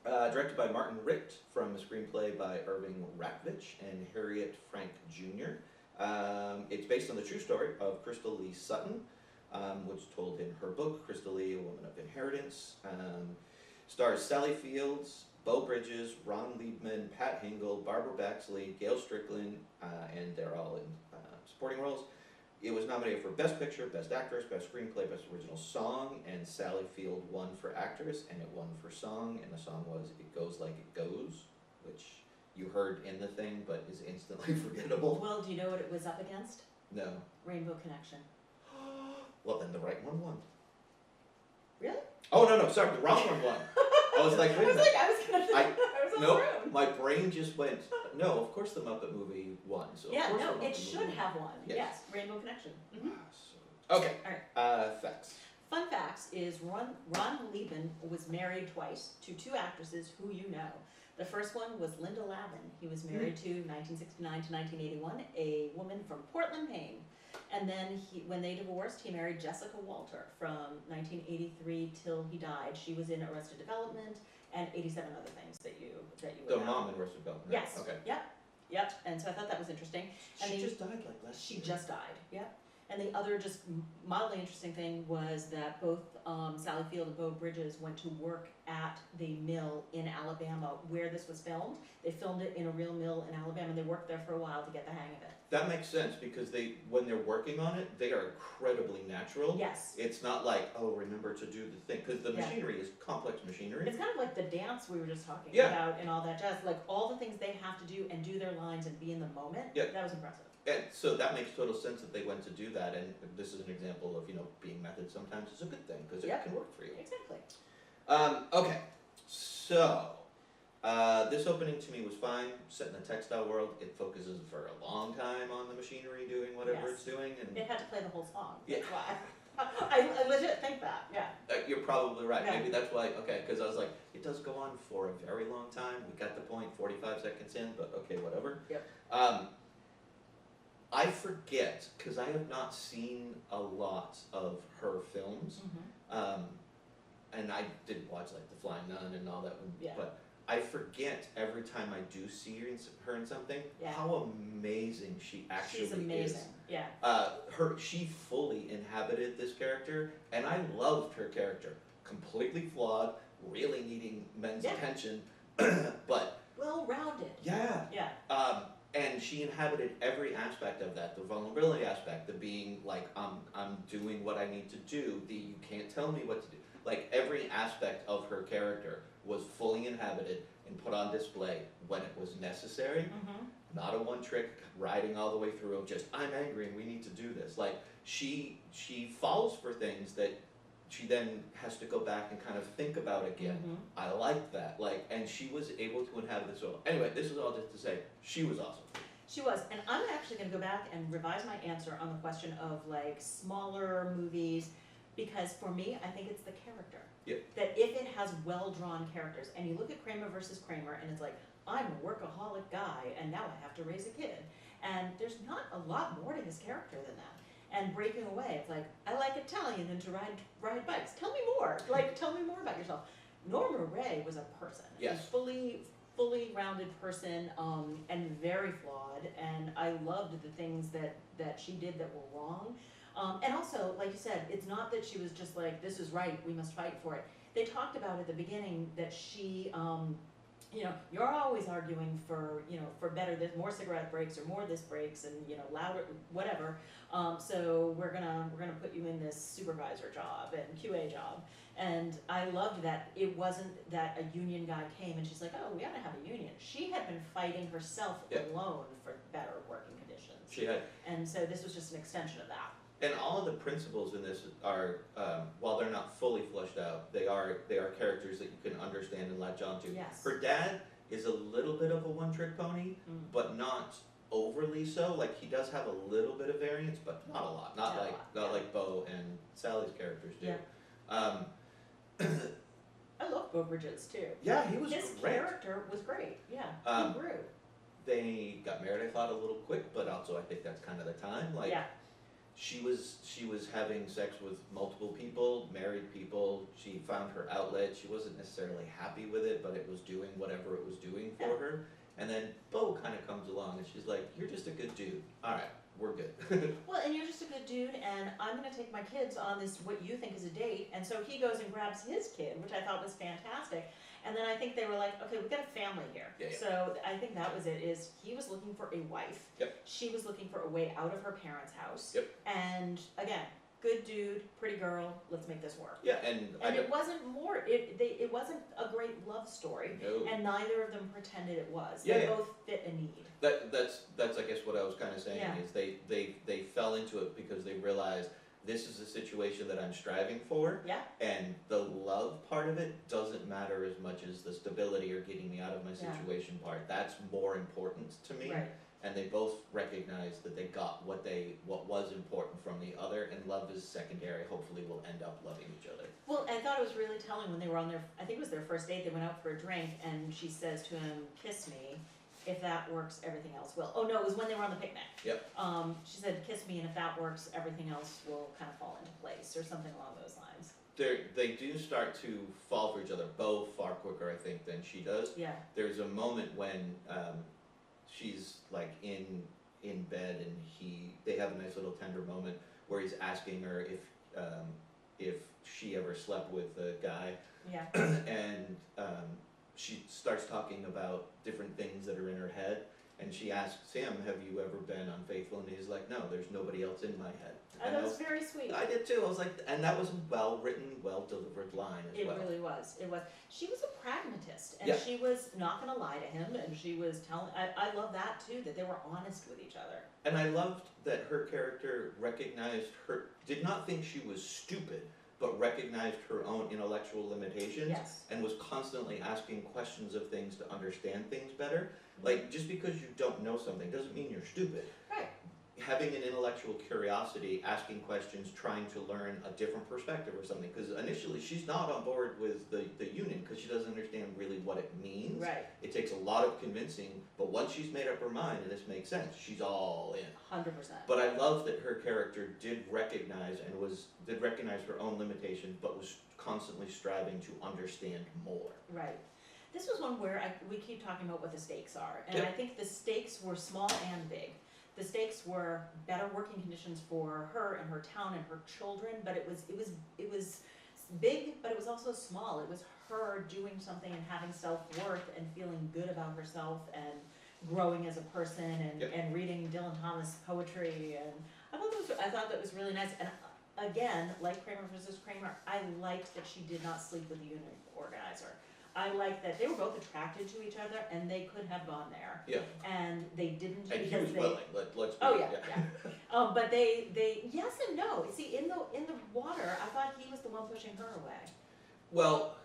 Directed by Martin Richt, from a screenplay by Irving Rakovich and Harriet Frank Jr. It's based on the true story of Crystal Lee Sutton, which is told in her book, Crystal Lee, A Woman of Inheritance. Stars Sally Fields, Beau Bridges, Ron Liebman, Pat Hingle, Barbara Baxley, Gail Strickland, and they're all in supporting roles. It was nominated for Best Picture, Best Actress, Best Screenplay, Best Original Song, and Sally Field won for Actress, and it won for Song, and the song was It Goes Like It Goes, which you heard in the thing, but is instantly forgettable. Well, do you know what it was up against? No. Rainbow Connection. Well, then the right one won. Really? Oh, no, sorry, the wrong one won. I was like, wait a minute. I was gonna I- I was on Nope, the road. my brain just went, no, of course the Muppet movie won, so of Yeah, course no, the Muppet it should movie have won. Yes. Yes, Rainbow Connection. Mhm. Okay, Alright. facts. Fun facts is Ron Liebman was married twice to two actresses who you know. The first one was Linda Lavin. He was married to 1969 to 1981, a woman from Portland, Maine. And then when they divorced, he married Jessica Walter from 1983 till he died. She was in Arrested Development and 87 other things that you The would know. mom in Arrested Development. Yes. Okay. Yep. And so I thought that was interesting. And She the- just died like last She year. just died. Yep. And the other just mildly interesting thing was that both Sally Field and Beau Bridges went to work at the mill in Alabama where this was filmed. They filmed it in a real mill in Alabama, and they worked there for a while to get the hang of it. That makes sense because when they're working on it, they are incredibly natural. Yes. It's not like, oh, remember to do the thing, because the Yeah. machinery is complex machinery. It's kind of like the dance we were just talking Yeah. about and all that jazz. Like all the things they have to do and do their lines and be in the moment. Yeah. That was impressive. And so that makes total sense that they went to do that, and this is an example of, being method sometimes is a good thing, because Yeah. it can work for you. Exactly. Okay, so, this opening to me was fine, set in the textile world. It focuses for a long time on the machinery doing whatever Yes. it's doing, and It had to play the whole song. Yeah. That's why. I legit think that. Yeah. you're probably right. Yeah. Maybe that's why, okay, because I was like, it does go on for a very long time. We got the point 45 seconds in, but okay, whatever. Yep. I forget, because I have not seen a lot of her films. Mm-hmm. And I did watch like The Flying Nun and all that one, Yeah. but I forget every time I do see her in something, Yeah. how amazing she actually She's amazing, is. yeah. She fully inhabited this character, and I loved her character. Completely flawed, really needing men's Yeah. attention, but Well-rounded. yeah. Yeah. And she inhabited every aspect of that, the vulnerability aspect, the being like, I'm doing what I need to do, the you can't tell me what to do. Like every aspect of her character was fully inhabited and put on display when it was necessary. Mm-hmm. Not a one trick riding all the way through of just, I'm angry and we need to do this. Like she falls for things that she then has to go back and kind of think about again. Mm-hmm. I like that. Like, and she was able to inhabit this world. Anyway, this is all just to say, she was awesome. She was, and I'm actually gonna go back and revise my answer on the question of like smaller movies, because for me, I think it's the character. Yeah. That if it has well-drawn characters, and you look at Kramer versus Kramer, and it's like, I'm a workaholic guy, and now I have to raise a kid. And there's not a lot more to his character than that. And breaking away, it's like, I like Italian and to ride bikes. Tell me more. Like, tell me more about yourself. Norma Rae was a person. Yes. A fully rounded person, and very flawed. And I loved the things that she did that were wrong. And also, like you said, it's not that she was just like, this is right, we must fight for it. They talked about at the beginning that she, you're always arguing for, for better this, more cigarette breaks or more this breaks and, louder, whatever. So we're gonna put you in this supervisor job and QA job. And I loved that it wasn't that a union guy came and she's like, oh, we ought to have a union. She had been fighting herself alone for better working conditions. She had. And so this was just an extension of that. And all of the principles in this are, while they're not fully fleshed out, they are characters that you can understand and latch onto. Yes. Her dad is a little bit of a one-trick pony, but not overly so. Like he does have a little bit of variance, but not a lot. Not like Bo and Sally's characters do. Yeah. I love Bo Bridges too. Yeah, he was His great. character was great. Yeah, he grew. They got married, I thought, a little quick, but also I think that's kind of the time. Like, yeah. She was having sex with multiple people, married people. She found her outlet. She wasn't necessarily happy with it, but it was doing whatever it was doing for her. And then Bo kind of comes along and she's like, you're just a good dude. All right, we're good. Well, and you're just a good dude, and I'm gonna take my kids on this, what you think is a date. And so he goes and grabs his kid, which I thought was fantastic. And then I think they were like, okay, we've got a family here. Yeah. So I think that was it, is he was looking for a wife. Yep. She was looking for a way out of her parents' house. Yep. And again, good dude, pretty girl, let's make this work. Yeah, and it wasn't more, it wasn't a great love story. No. And neither of them pretended it was. Yeah, They yeah. both fit a need. That's I guess what I was kind of saying Yeah. is they fell into it because they realized this is a situation that I'm striving for, Yeah. and the love part of it doesn't matter as much as the stability or getting me out of my Yeah. situation part. That's more important to me. Right. And they both recognized that they got what was important from the other, and love is secondary. Hopefully we'll end up loving each other. Well, I thought it was really telling when they were on their, I think it was their first date, they went out for a drink, and she says to him, kiss me, if that works, everything else will. Oh no, it was when they were on the picnic. Yep. She said, kiss me, and if that works, everything else will kind of fall into place, or something along those lines. They do start to fall for each other, Bo far quicker I think than she does. Yeah. There's a moment when she's like in bed and they have a nice little tender moment where he's asking her if she ever slept with a guy. Yeah. And she starts talking about different things that are in her head, and she asks him, have you ever been unfaithful? And he's like, no, there's nobody else in my head. And that was very sweet. I did too. I was like, and that was a well written, well delivered line as well. It really was. It was. She was a pragmatist, and Yeah. she was not going to lie to him, and she was telling. I love that too, that they were honest with each other. And I loved that her character did not think she was stupid, but recognized her own intellectual limitations. Yes. And was constantly asking questions of things to understand things better. Like, just because you don't know something doesn't mean you're stupid. Right. Having an intellectual curiosity, asking questions, trying to learn a different perspective or something. Because initially she's not on board with the union because she doesn't understand really what it means. Right. It takes a lot of convincing, but once she's made up her mind and this makes sense, she's all in. 100%. But I love that her character did recognize her own limitations, but was constantly striving to understand more. Right. This was one where we keep talking about what the stakes are, and Yep. I think the stakes were small and big. The stakes were better working conditions for her and her town and her children, but it was big, but it was also small. It was her doing something and having self-worth and feeling good about herself and growing as a person and, Yep. and reading Dylan Thomas poetry, and I thought that was really nice. And again, like Kramer versus Kramer, I liked that she did not sleep with the unit organizer. I liked that they were both attracted to each other and they could have gone there. Yeah. And they didn't And he because was they. willing. Let's be, Oh yeah, yeah. But they yes and no. See, in the water, I thought he was the one pushing her away. Well,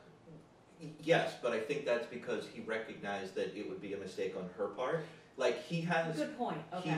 yes, but I think that's because he recognized that it would be a mistake on her part. Like he has, Good point. Okay.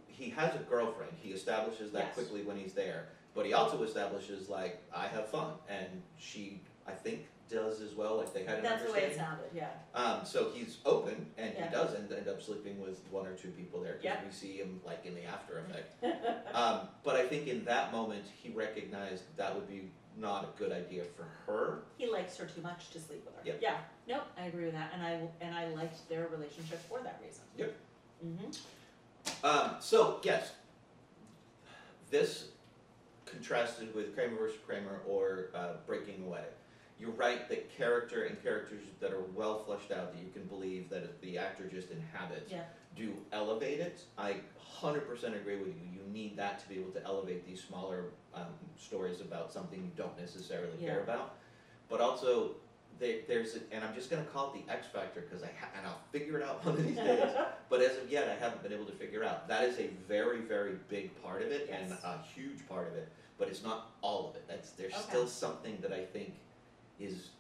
he has a girlfriend. He establishes that Yes. quickly when he's there. But he also establishes like I have fun, and she, I think, does as well. Like they had an That's the way it understanding. sounded. Yeah. So he's open, and Yeah. he does end up sleeping with one or two people there because Yeah. we see him like in the after effect. But I think in that moment he recognized that would be not a good idea for her. He likes her too much to sleep with her. Yep. Yeah. Nope. I agree with that, and I liked their relationship for that reason. Yep. Mhm. So yes, this contrasted with Kramer versus Kramer or Breaking Away. You're right that character and characters that are well fleshed out that you can believe that the actor just inhabits Yeah. do elevate it. I 100% agree with you. You need that to be able to elevate these smaller stories about something you don't necessarily care Yeah. about. But also, there's and I'm just going to call it the X factor because and I'll figure it out one of these days. But as of yet, I haven't been able to figure out. That is a very, very big part of it and Yes. a huge part of it. But it's not all of it. There's Okay. still something that I think is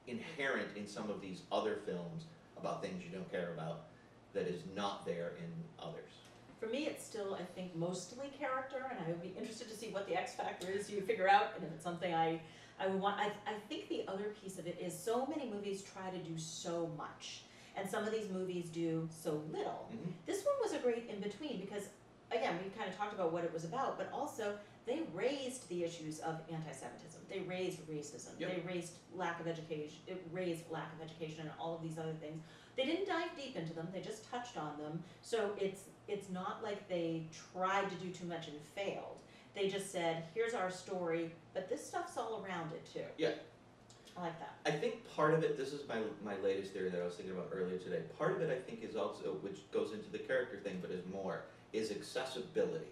inherent in some of these other films about things you don't care about that is not there in others. For me, it's still, I think, mostly character, and I would be interested to see what the X factor is you figure out, and if it's something I would want. I think the other piece of it is so many movies try to do so much, and some of these movies do so little. Mm-hmm. This one was a great in between because, again, we kind of talked about what it was about, but also they raised the issues of anti-Semitism. They raised racism. Yep. They raised lack of education. It raised lack of education and all of these other things. They didn't dive deep into them. They just touched on them. So it's not like they tried to do too much and failed. They just said, here's our story, but this stuff's all around it too. Yeah. I like that. I think part of it, this is my latest theory that I was thinking about earlier today, part of it I think is also, which goes into the character thing but is more, is accessibility.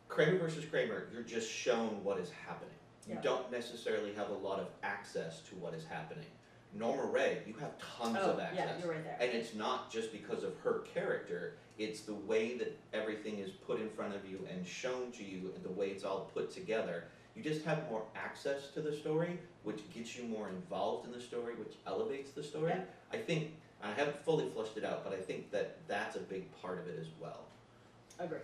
Kramer versus Kramer, you're just shown what is happening. You Yeah. don't necessarily have a lot of access to what is happening. Norma Rae, you have tons of access. Yeah, you're right there. And it's not just because of her character, it's the way that everything is put in front of you and shown to you and the way it's all put together. You just have more access to the story, which gets you more involved in the story, which elevates the story. Yeah. I think, I haven't fully fleshed it out, but I think that that's a big part of it as well. Agree.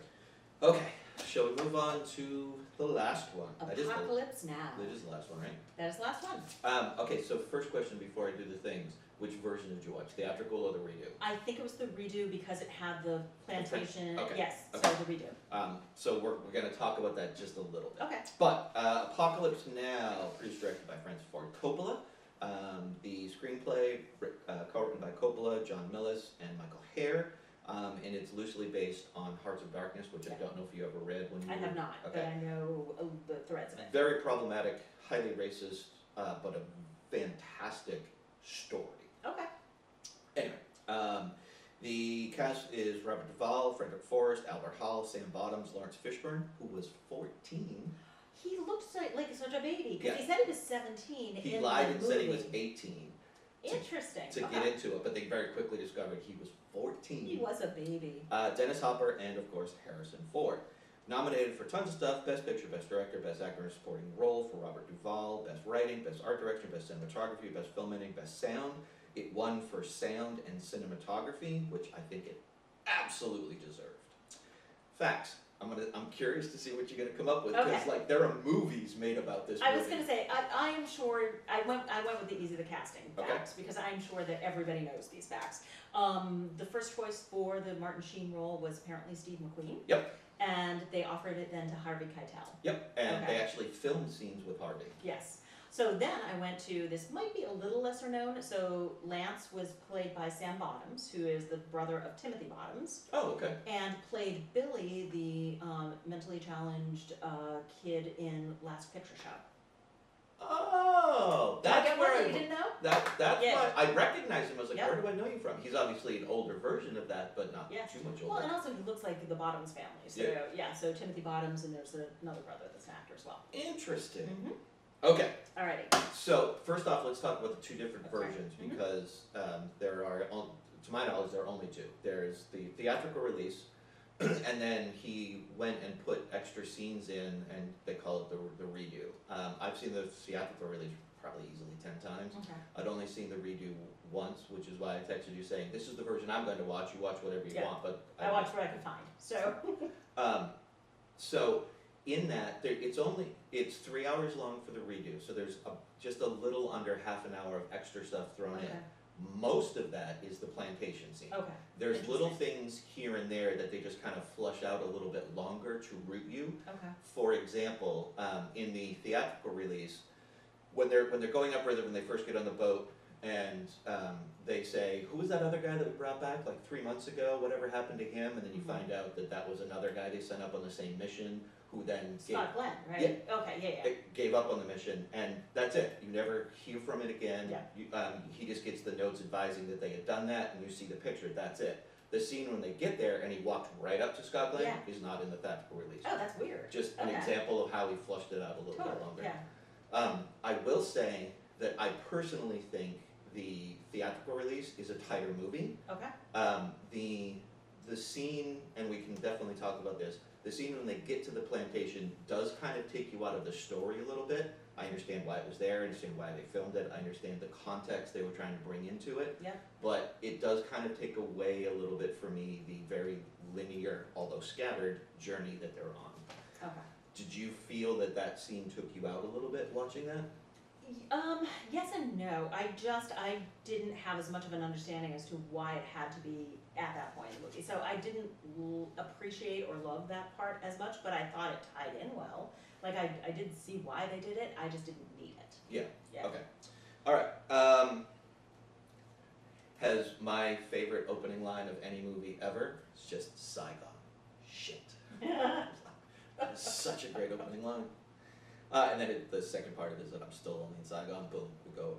Okay, shall we move on to the last one? Apocalypse Now. That is the last one, right? That is the last one. Okay, so first question before I do the things, which version did you watch, theatrical or the redo? I think it was the redo because it had the plantation. Okay, Yes, okay. so the redo. So we're going to talk about that just a little bit. Okay. But Apocalypse Now, produced directed by Francis Ford Coppola. The screenplay co-written by Coppola, John Milius, and Michael Hare. And it's loosely based on Hearts of Darkness, which I don't know if you ever read when you I were... have not, but Okay. I know the threads of it. Very problematic, highly racist, but a fantastic story. Okay. Anyway, the cast is Robert Duvall, Frederick Forrest, Albert Hall, Sam Bottoms, Lawrence Fishburne, who was 14. He looked like such a baby because Yeah. he said he was 17 He in lied the and movie. said he was 18 Interesting. to get into it, but they very quickly discovered he was 14. He was a baby. Dennis Hopper, and of course Harrison Ford. Nominated for tons of stuff: Best Picture, Best Director, Best Actor in a Supporting Role for Robert Duvall, Best Writing, Best Art Direction, Best Cinematography, Best Film Editing, Best Sound. It won for Sound and Cinematography, which I think it absolutely deserved. Facts. I'm curious to see what you're gonna come up with, because Okay. like there are movies made about this I movie. was gonna say I am sure I went with the easy, the casting Okay. facts because I'm sure that everybody knows these facts. The first choice for the Martin Sheen role was apparently Steve McQueen. Yep. And they offered it then to Harvey Keitel. Yep, and Okay. they actually filmed scenes with Harvey. Yes. So then I went to, this might be a little lesser known, so Lance was played by Sam Bottoms, who is the brother of Timothy Bottoms, Oh, okay. and played Billy, the mentally challenged kid in Last Picture Show. Oh, Did I that's get where one that I you didn't know? that's Yeah. why I recognized him. I was like, Yep. where do I know you from? He's obviously an older version of that, but not Yeah. too much Well, older. and also he looks like the Bottoms family. So Yeah. so Timothy Bottoms, and there's another brother that's an actor as well. Interesting. Mm-hmm. Okay, Alrighty. so first off, let's talk about the two different That's right. versions Mhm. because there are, to my knowledge, there are only two. There's the theatrical release, and then he went and put extra scenes in, and they call it the redo. I've seen the theatrical release probably easily 10 times. Okay. I'd only seen the redo once, which is why I texted you saying, this is the version I'm going to watch, you watch whatever you Yeah. want, but I watched what I could find. So So in that, it's 3 hours long for the redo, so there's just a little under half an hour of extra stuff thrown okay. in. Most of that is the plantation scene. Okay. There's little Interesting. things here and there that they just kind of flush out a little bit longer to root you. Okay. For example, in the theatrical release, when they're going up river when they first get on the boat, and they say, who was that other guy that we brought back like 3 months ago? Whatever happened to him? And then you Mhm. find out that that was another guy they sent up on the same mission, who then Scott Glenn, right? Okay. Yeah. gave up on the mission, and that's it. You never hear from it again. Yeah. He just gets the notes advising that they had done that, and you see the picture. That's it. The scene when they get there and he walked right up to Scott Glenn Yeah. is not in the theatrical release. Oh, that's weird. Just an Okay. example of how he flushed it out a little bit Totally. longer. Yeah. I will say that I personally think the theatrical release is a tighter movie. Okay. The scene, and we can definitely talk about this, the scene when they get to the plantation does kind of take you out of the story a little bit. I understand why it was there, I understand why they filmed it, I understand the context they were trying to bring into it. Yeah. But it does kind of take away a little bit for me the very linear, although scattered, journey that they're on. Okay. Did you feel that that scene took you out a little bit watching that? Yes and no. I didn't have as much of an understanding as to why it had to be at that point in the movie. So I didn't appreciate or love that part as much, but I thought it tied in well. Like I did see why they did it, I just didn't need it. Yeah. Yeah. Okay. Alright. Has my favorite opening line of any movie ever, it's just Saigon. Shit. That is such a great opening line. And then the second part of it is that I'm still only in Saigon, boom, we go.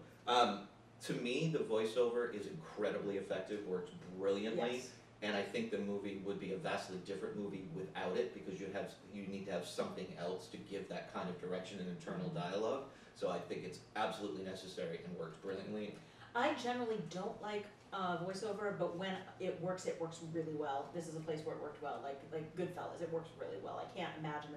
To me, the voiceover is incredibly effective, works brilliantly, Yes. and I think the movie would be a vastly different movie without it, because you need to have something else to give that kind of direction and internal dialogue. So I think it's absolutely necessary and works brilliantly. I generally don't like voiceover, but when it works really well. This is a place where it worked well, like Goodfellas, it works really well. I can't imagine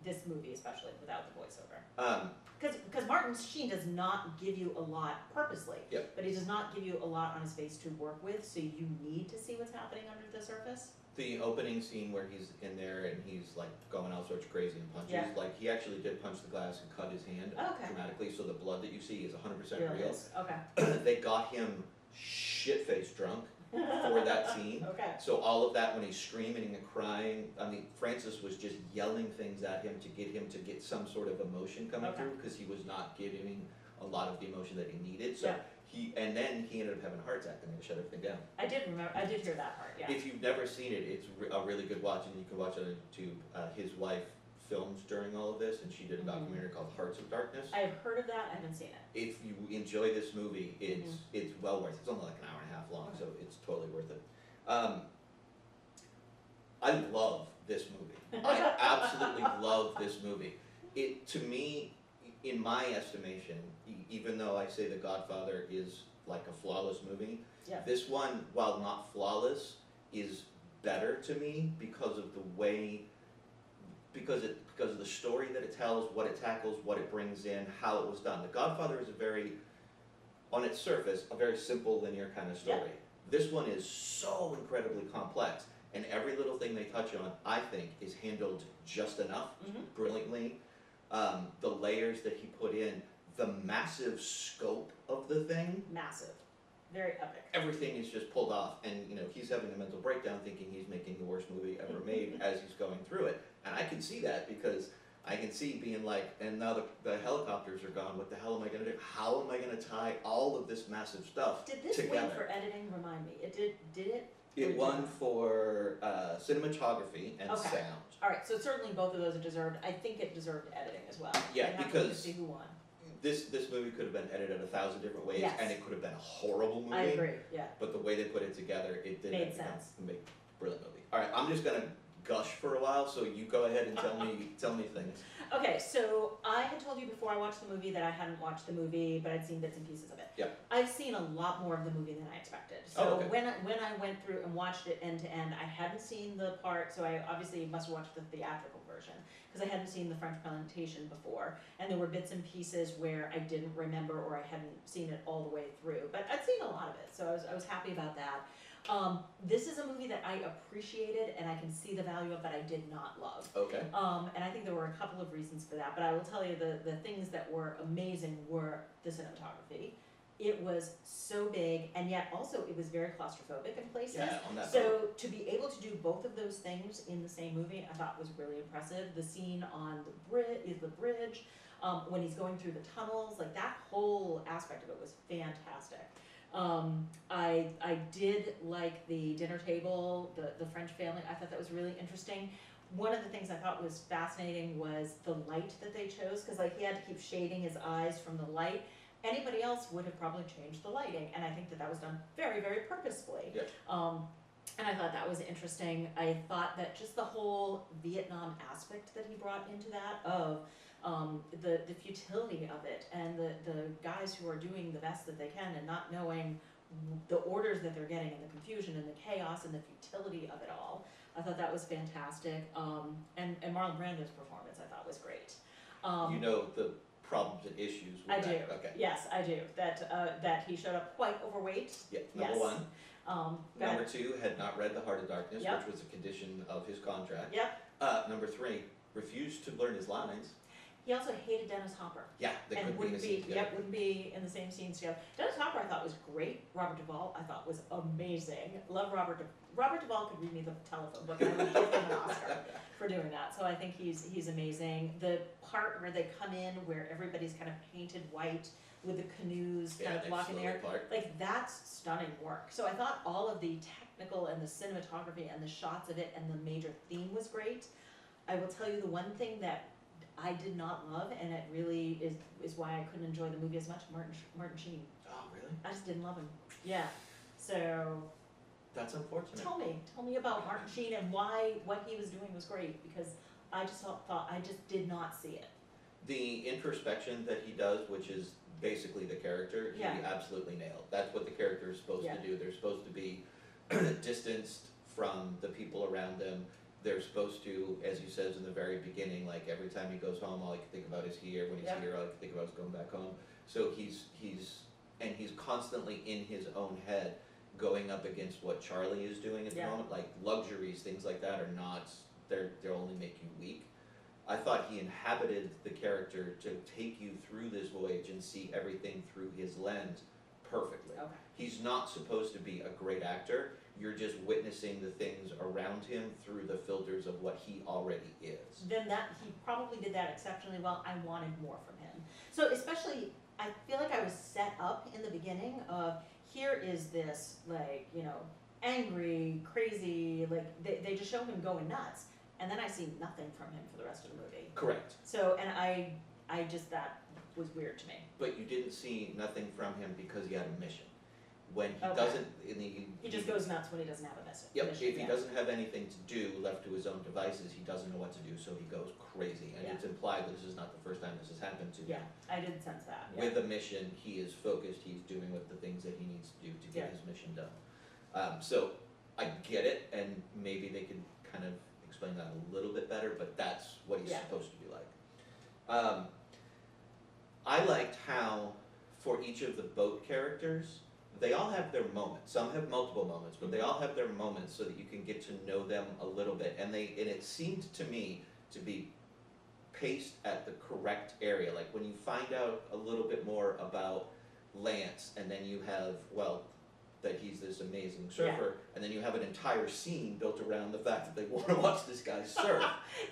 this movie especially, without the voiceover. Because Martin Sheen does not give you a lot purposely, Yep. but he does not give you a lot on his face to work with, so you need to see what's happening under the surface. The opening scene where he's in there and he's like going all sorts of crazy and punches, Yeah. like he actually did punch the glass and cut his hand Okay. dramatically, so the blood that you see is 100% Really real. is. Okay. They got him shit-faced drunk for that scene. Okay. So all of that when he's screaming and crying, I mean, Francis was just yelling things at him to get some sort of emotion coming Okay. through, because he was not giving a lot of the emotion that he needed. So Yeah. and then he ended up having a heart attack and they shut everything down. I did hear that part, yeah. If you've never seen it, it's a really good watch, and you can watch it on YouTube. His wife filmed during all of this, and she did a Mhm. documentary called Hearts of Darkness. I have heard of that, I haven't seen it. If you enjoy this movie, it's well worth it. It's only like an hour and a half long, so it's totally worth it. I love this movie. I absolutely love this movie. It, to me, in my estimation, even though I say The Godfather is like a flawless movie, Yeah. this one, while not flawless, is better to me because of the way, because of the story that it tells, what it tackles, what it brings in, how it was done. The Godfather is on its surface, a very simple linear kind of story. This one is so incredibly complex, and every little thing they touch on, I think, is handled just enough, brilliantly. The layers that he put in, the massive scope of the thing, Massive. Very epic. everything is just pulled off, and he's having a mental breakdown thinking he's making the worst movie ever made as he's going through it. And I can see that because I can see being like, and now the helicopters are gone, what the hell am I gonna do? How am I gonna tie all of this massive stuff Did this together? win for editing? Remind me. It did it? It won for cinematography and Okay. sound. All right, so certainly both of those are deserved. I think it deserved editing as well. Yeah, I'd have to look because to see who won. This movie could have been edited 1,000 different ways, Yes. and it could have been a horrible movie. I agree. Yeah. But the way they put it together, it did Made become sense. a brilliant movie. All right, I'm just gonna gush for a while, so you go ahead and tell me things. Okay, so I had told you before I watched the movie that I hadn't watched the movie, but I'd seen bits and pieces of it. Yeah. I've seen a lot more of the movie than I expected. So Oh, okay. when I went through and watched it end to end, I hadn't seen the part, so I obviously must have watched the theatrical version, because I hadn't seen the French presentation before, and there were bits and pieces where I didn't remember or I hadn't seen it all the way through, but I'd seen a lot of it, so I was happy about that. This is a movie that I appreciated and I can see the value of, but I did not love. Okay. And I think there were a couple of reasons for that, but I will tell you the things that were amazing were the cinematography. It was so big, and yet also it was very claustrophobic in places. Yeah, on that So to be able to do both of those things in the same movie, I thought was really impressive. The scene on the bridge, when he's going through the tunnels, like that whole aspect of it was fantastic. I did like the dinner table, the French family. I thought that was really interesting. One of the things I thought was fascinating was the light that they chose, because like he had to keep shading his eyes from the light. Anybody else would have probably changed the lighting, and I think that was done very, very purposefully. Yep. And I thought that was interesting. I thought that just the whole Vietnam aspect that he brought into that of the futility of it, and the guys who are doing the best that they can and not knowing the orders that they're getting, and the confusion and the chaos and the futility of it all. I thought that was fantastic. And Marlon Brando's performance I thought was great. You know the problems and issues with I that. do. Okay. Yes, I do. That he showed up quite overweight. Yeah, number Yes. one. Go Number ahead. two, had not read The Heart of Darkness, Yep. which was a condition of his contract. Yep. Number three, refused to learn his lines. He also hated Dennis Hopper. Yeah, they And couldn't be in the wouldn't scene be, together. wouldn't be in the same scenes together. Dennis Hopper I thought was great. Robert Duvall I thought was amazing. Love Robert Duvall could read me the telephone book, and I would give him an Oscar for doing that. So I think he's amazing. The part where they come in, where everybody's kind of painted white with the canoes kind of they're blocking slowly there, apart. like that's stunning work. So I thought all of the technical and the cinematography and the shots of it and the major theme was great. I will tell you the one thing that I did not love, and it really is why I couldn't enjoy the movie as much, Martin Sheen. Oh, really? I just didn't love him. Yeah. So That's unfortunate. tell me about Martin Sheen and why what he was doing was great, because I just thought I just did not see it. The introspection that he does, which is basically the character, he Yeah. absolutely nailed. That's what the character is supposed Yeah. to do. They're supposed to be distanced from the people around them. They're supposed to, as he says in the very beginning, like every time he goes home, all he can think about is here. When he's Yep. here, all he can think about is going back home. So he's constantly in his own head, going up against what Charlie is doing at the Yeah. moment. Like luxuries, things like that are not. They'll only make you weak. I thought he inhabited the character to take you through this voyage and see everything through his lens perfectly. Okay. He's not supposed to be a great actor. You're just witnessing the things around him through the filters of what he already is. Then he probably did that exceptionally well. I wanted more from him. So especially, I feel like I was set up in the beginning of, here is this, like, angry, crazy, like, they just show him going nuts, and then I see nothing from him for the rest of the movie. Correct. So, and I just, that was weird to me. But you didn't see nothing from him because he had a mission. When he Okay. doesn't, He just goes nuts when he doesn't have a mission. Yep, if he yeah. doesn't have anything to do, left to his own devices, he doesn't know what to do, so he goes crazy. And Yeah. it's implied that this is not the first time this has happened to him. Yeah, I did sense that, yeah. With a mission, he is focused, he's doing what the things that he needs to do to get Yeah. his mission done. So I get it, and maybe they can kind of explain that a little bit better, but that's what he's Yeah. supposed to be like. I liked how for each of the boat characters, they all have their moments. Some have multiple moments, but they all have their moments so that you can get to know them a little bit. And it seemed to me to be paced at the correct area. Like when you find out a little bit more about Lance, and then you have, that he's this amazing surfer, and then you have an entire scene built around the fact that they want to watch this guy surf.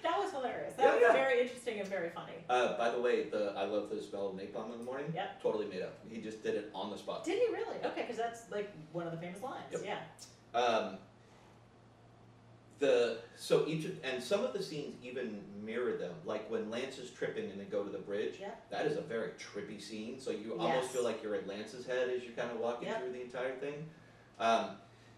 That was hilarious. That was Yeah. very interesting of very funny. By the way, I love the smell of napalm in the morning. Yep. Totally made up. He just did it on the spot. Did he really? Okay, because that's like one of the famous lines. Yep. Yeah. So and some of the scenes even mirror them, like when Lance is tripping and they go to the bridge. Yeah. That is a very trippy scene. So you almost feel like you're in Lance's head as you're kind of walking through the entire thing.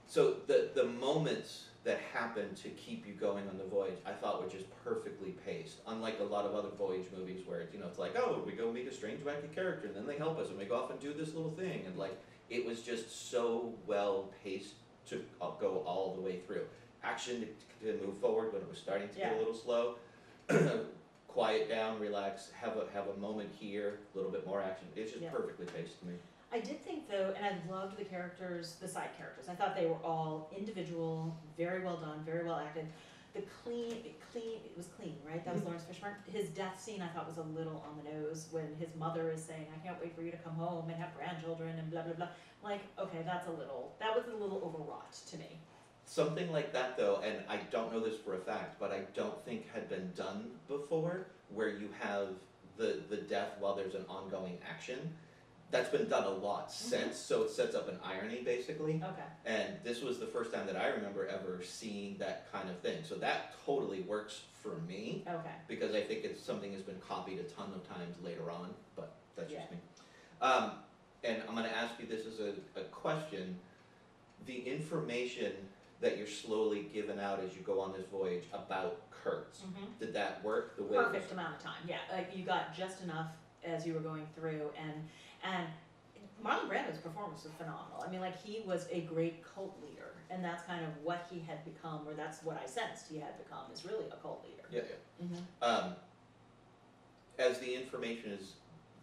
So the moments that happen to keep you going on the voyage, I thought were just perfectly paced. Unlike a lot of other voyage movies where it's like, oh, we go meet a strange wacky character and then they help us and we go off and do this little thing, and like it was just so well paced to go all the way through. Action to move forward when it was starting to get a little slow. Quiet down, relax, have a moment here, a little bit more action. It's just perfectly paced to me. I did think though, and I loved the characters, the side characters. I thought they were all individual, very well done, very well acted. It was clean, right? That was Lawrence Fishburne. His death scene I thought was a little on the nose when his mother is saying, I can't wait for you to come home and have grandchildren and blah, blah, blah. Like, okay, that was a little overwrought to me. Something like that though, and I don't know this for a fact, but I don't think had been done before, where you have the death while there's an ongoing action. That's been done a lot since, so it sets up an irony basically. Okay. And this was the first time that I remember ever seeing that kind of thing. So that totally works for me. Okay. Because I think it's something that's been copied a ton of times later on, but that's just me. And I'm gonna ask you this as a question. The information that you're slowly given out as you go on this voyage about Kurtz, did that work the way Perfect amount of time, yeah. Like you got just enough as you were going through, and Marlon Brando's performance was phenomenal. I mean, like he was a great cult leader, and that's kind of what he had become, or that's what I sensed he had become, is really a cult leader. Yeah. As the information is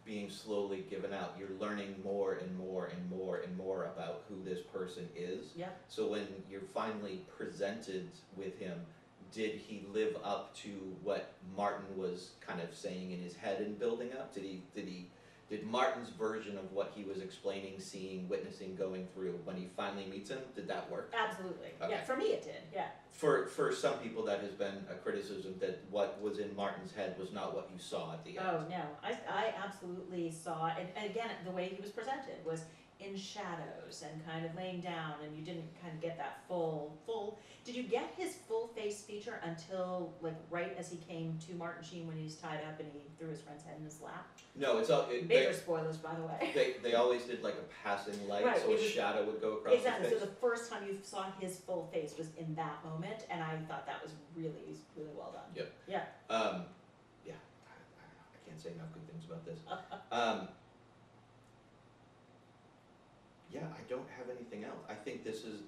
being slowly given out, you're learning more and more and more and more about who this person is. Yeah. So when you're finally presented with him, did he live up to what Martin was kind of saying in his head and building up? Did Martin's version of what he was explaining, seeing, witnessing, going through, when he finally meets him, did that work? Absolutely. Okay. Yeah, for me it did, yeah. For some people that has been a criticism that what was in Martin's head was not what you saw at the end. Oh, no. I absolutely saw, and again, the way he was presented was in shadows and kind of laying down, and you didn't kind of get that full, did you get his full face feature until, like, right as he came to Martin Sheen when he was tied up and he threw his friend's head in his lap? No, Major spoilers, by the way. they always did like a passing light, Right, so a shadow would go across Exactly, his so face. the first time you saw his full face was in that moment, and I thought that was really, really well done. Yep. Yeah. I don't know, I can't say enough good things about this. Yeah, I don't have anything else. I think this is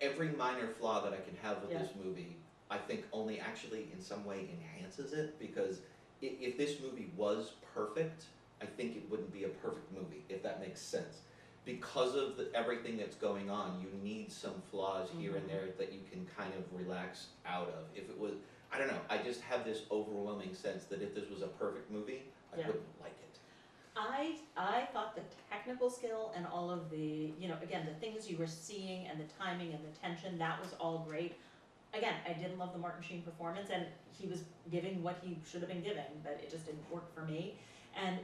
every minor flaw that I can have with this movie, I think only actually in some way enhances it, because if this movie was perfect, I think it wouldn't be a perfect movie, if that makes sense. Because of everything that's going on, you need some flaws here and there that you can kind of relax out of. If it was, I don't know, I just have this overwhelming sense that if this was a perfect movie, I wouldn't like it. I thought the technical skill and all of the, again, the things you were seeing and the timing and the tension, that was all great. Again, I did love the Martin Sheen performance, and he was giving what he should have been giving, but it just didn't work for me. And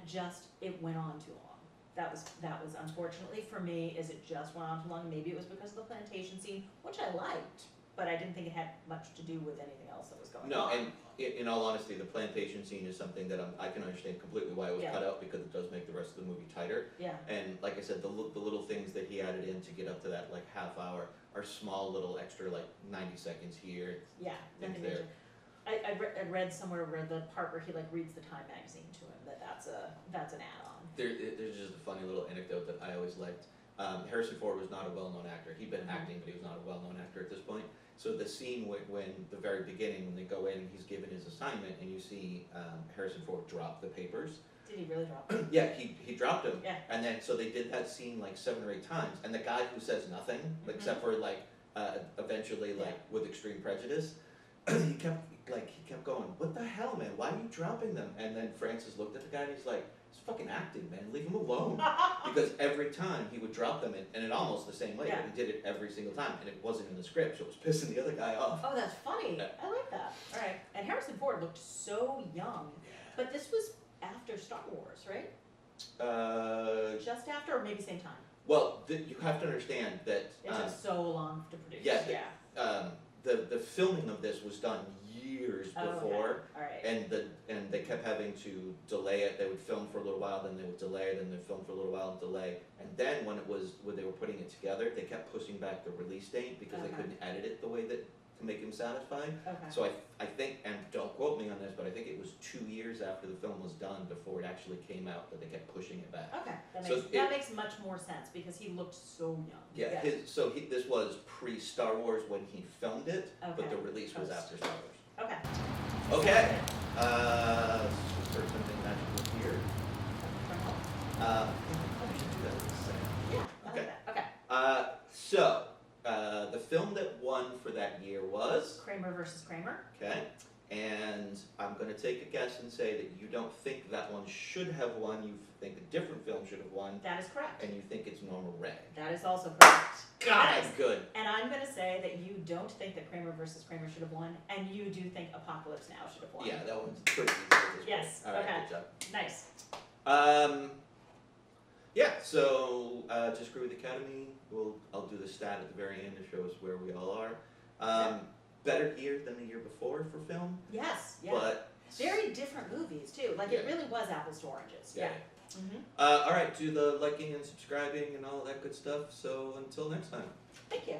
it went on too long. That was unfortunately for me, is it just went on too long. Maybe it was because of the plantation scene, which I liked, but I didn't think it had much to do with anything else that was going on. No, and in all honesty, the plantation scene is something that I can understand completely why it was cut out, because it does make the rest of the movie tighter. Yeah. And like I said, the little things that he added in to get up to that like half hour are small little extra, like 90 seconds here. Yeah, things nothing there. major. I read somewhere where the part where he like reads the Time magazine to him, that's an add-on. There's just a funny little anecdote that I always liked. Harrison Ford was not a well-known actor. He'd been acting, but he was not a well-known actor at this point. So the scene when the very beginning, when they go in and he's given his assignment, and you see Harrison Ford drop the papers. Did he really drop them? Yeah, he dropped them. Yeah. And then so they did that scene like 7 or 8 times, and the guy who says nothing, except for like eventually like with extreme prejudice, he kept going, what the hell, man? Why are you dropping them? And then Francis looked at the guy and he's like, it's fucking acting, man. Leave him alone. Because every time he would drop them, and it almost the same way. Yeah. He did it every single time, and it wasn't in the script, so it was pissing the other guy off. Oh, that's funny. Yeah. I like that. All right. And Harrison Ford looked so young. But this was after Star Wars, right? Just after, or maybe same time? Well, you have to understand that. It took so long to produce. Yeah, the filming of this was done years before, All right. and they kept having to delay it. They would film for a little while, then they would delay, then they'd film for a little while and delay. And then when they were putting it together, they kept pushing back the release date because they couldn't edit it the way that to make him satisfied. Okay. So I think, and don't quote me on this, but I think it was 2 years after the film was done before it actually came out that they kept pushing it back. Okay, So that makes much more sense because he looked so young. Yeah, this was pre-Star Wars when he filmed it, but the release was after Star Wars. Okay. Okay. Let's start something magical here. I probably should do that in a second. Yeah, I Okay. like that. Okay. The film that won for that year was Kramer versus Kramer. okay, and I'm going to take a guess and say that you don't think that one should have won. You think a different film should have won, That is correct. and you think it's Norma Rae. That is also correct. God, Yes. good. And I'm going to say that you don't think that Kramer versus Kramer should have won, and you do think Apocalypse Now should have won. Yeah, that one's pretty easy. at this Yes, point. All right, okay. good job. Nice. Yeah, so to screw with the Academy, I'll do the stat at the very end to show us where we all are. Better year than the year before for film, Yes, yeah. but Very different movies, too. Like, it Yeah. really was apples to oranges. yeah. Mm-hmm. All right, do the liking and subscribing and all that good stuff. So until next time. Thank you.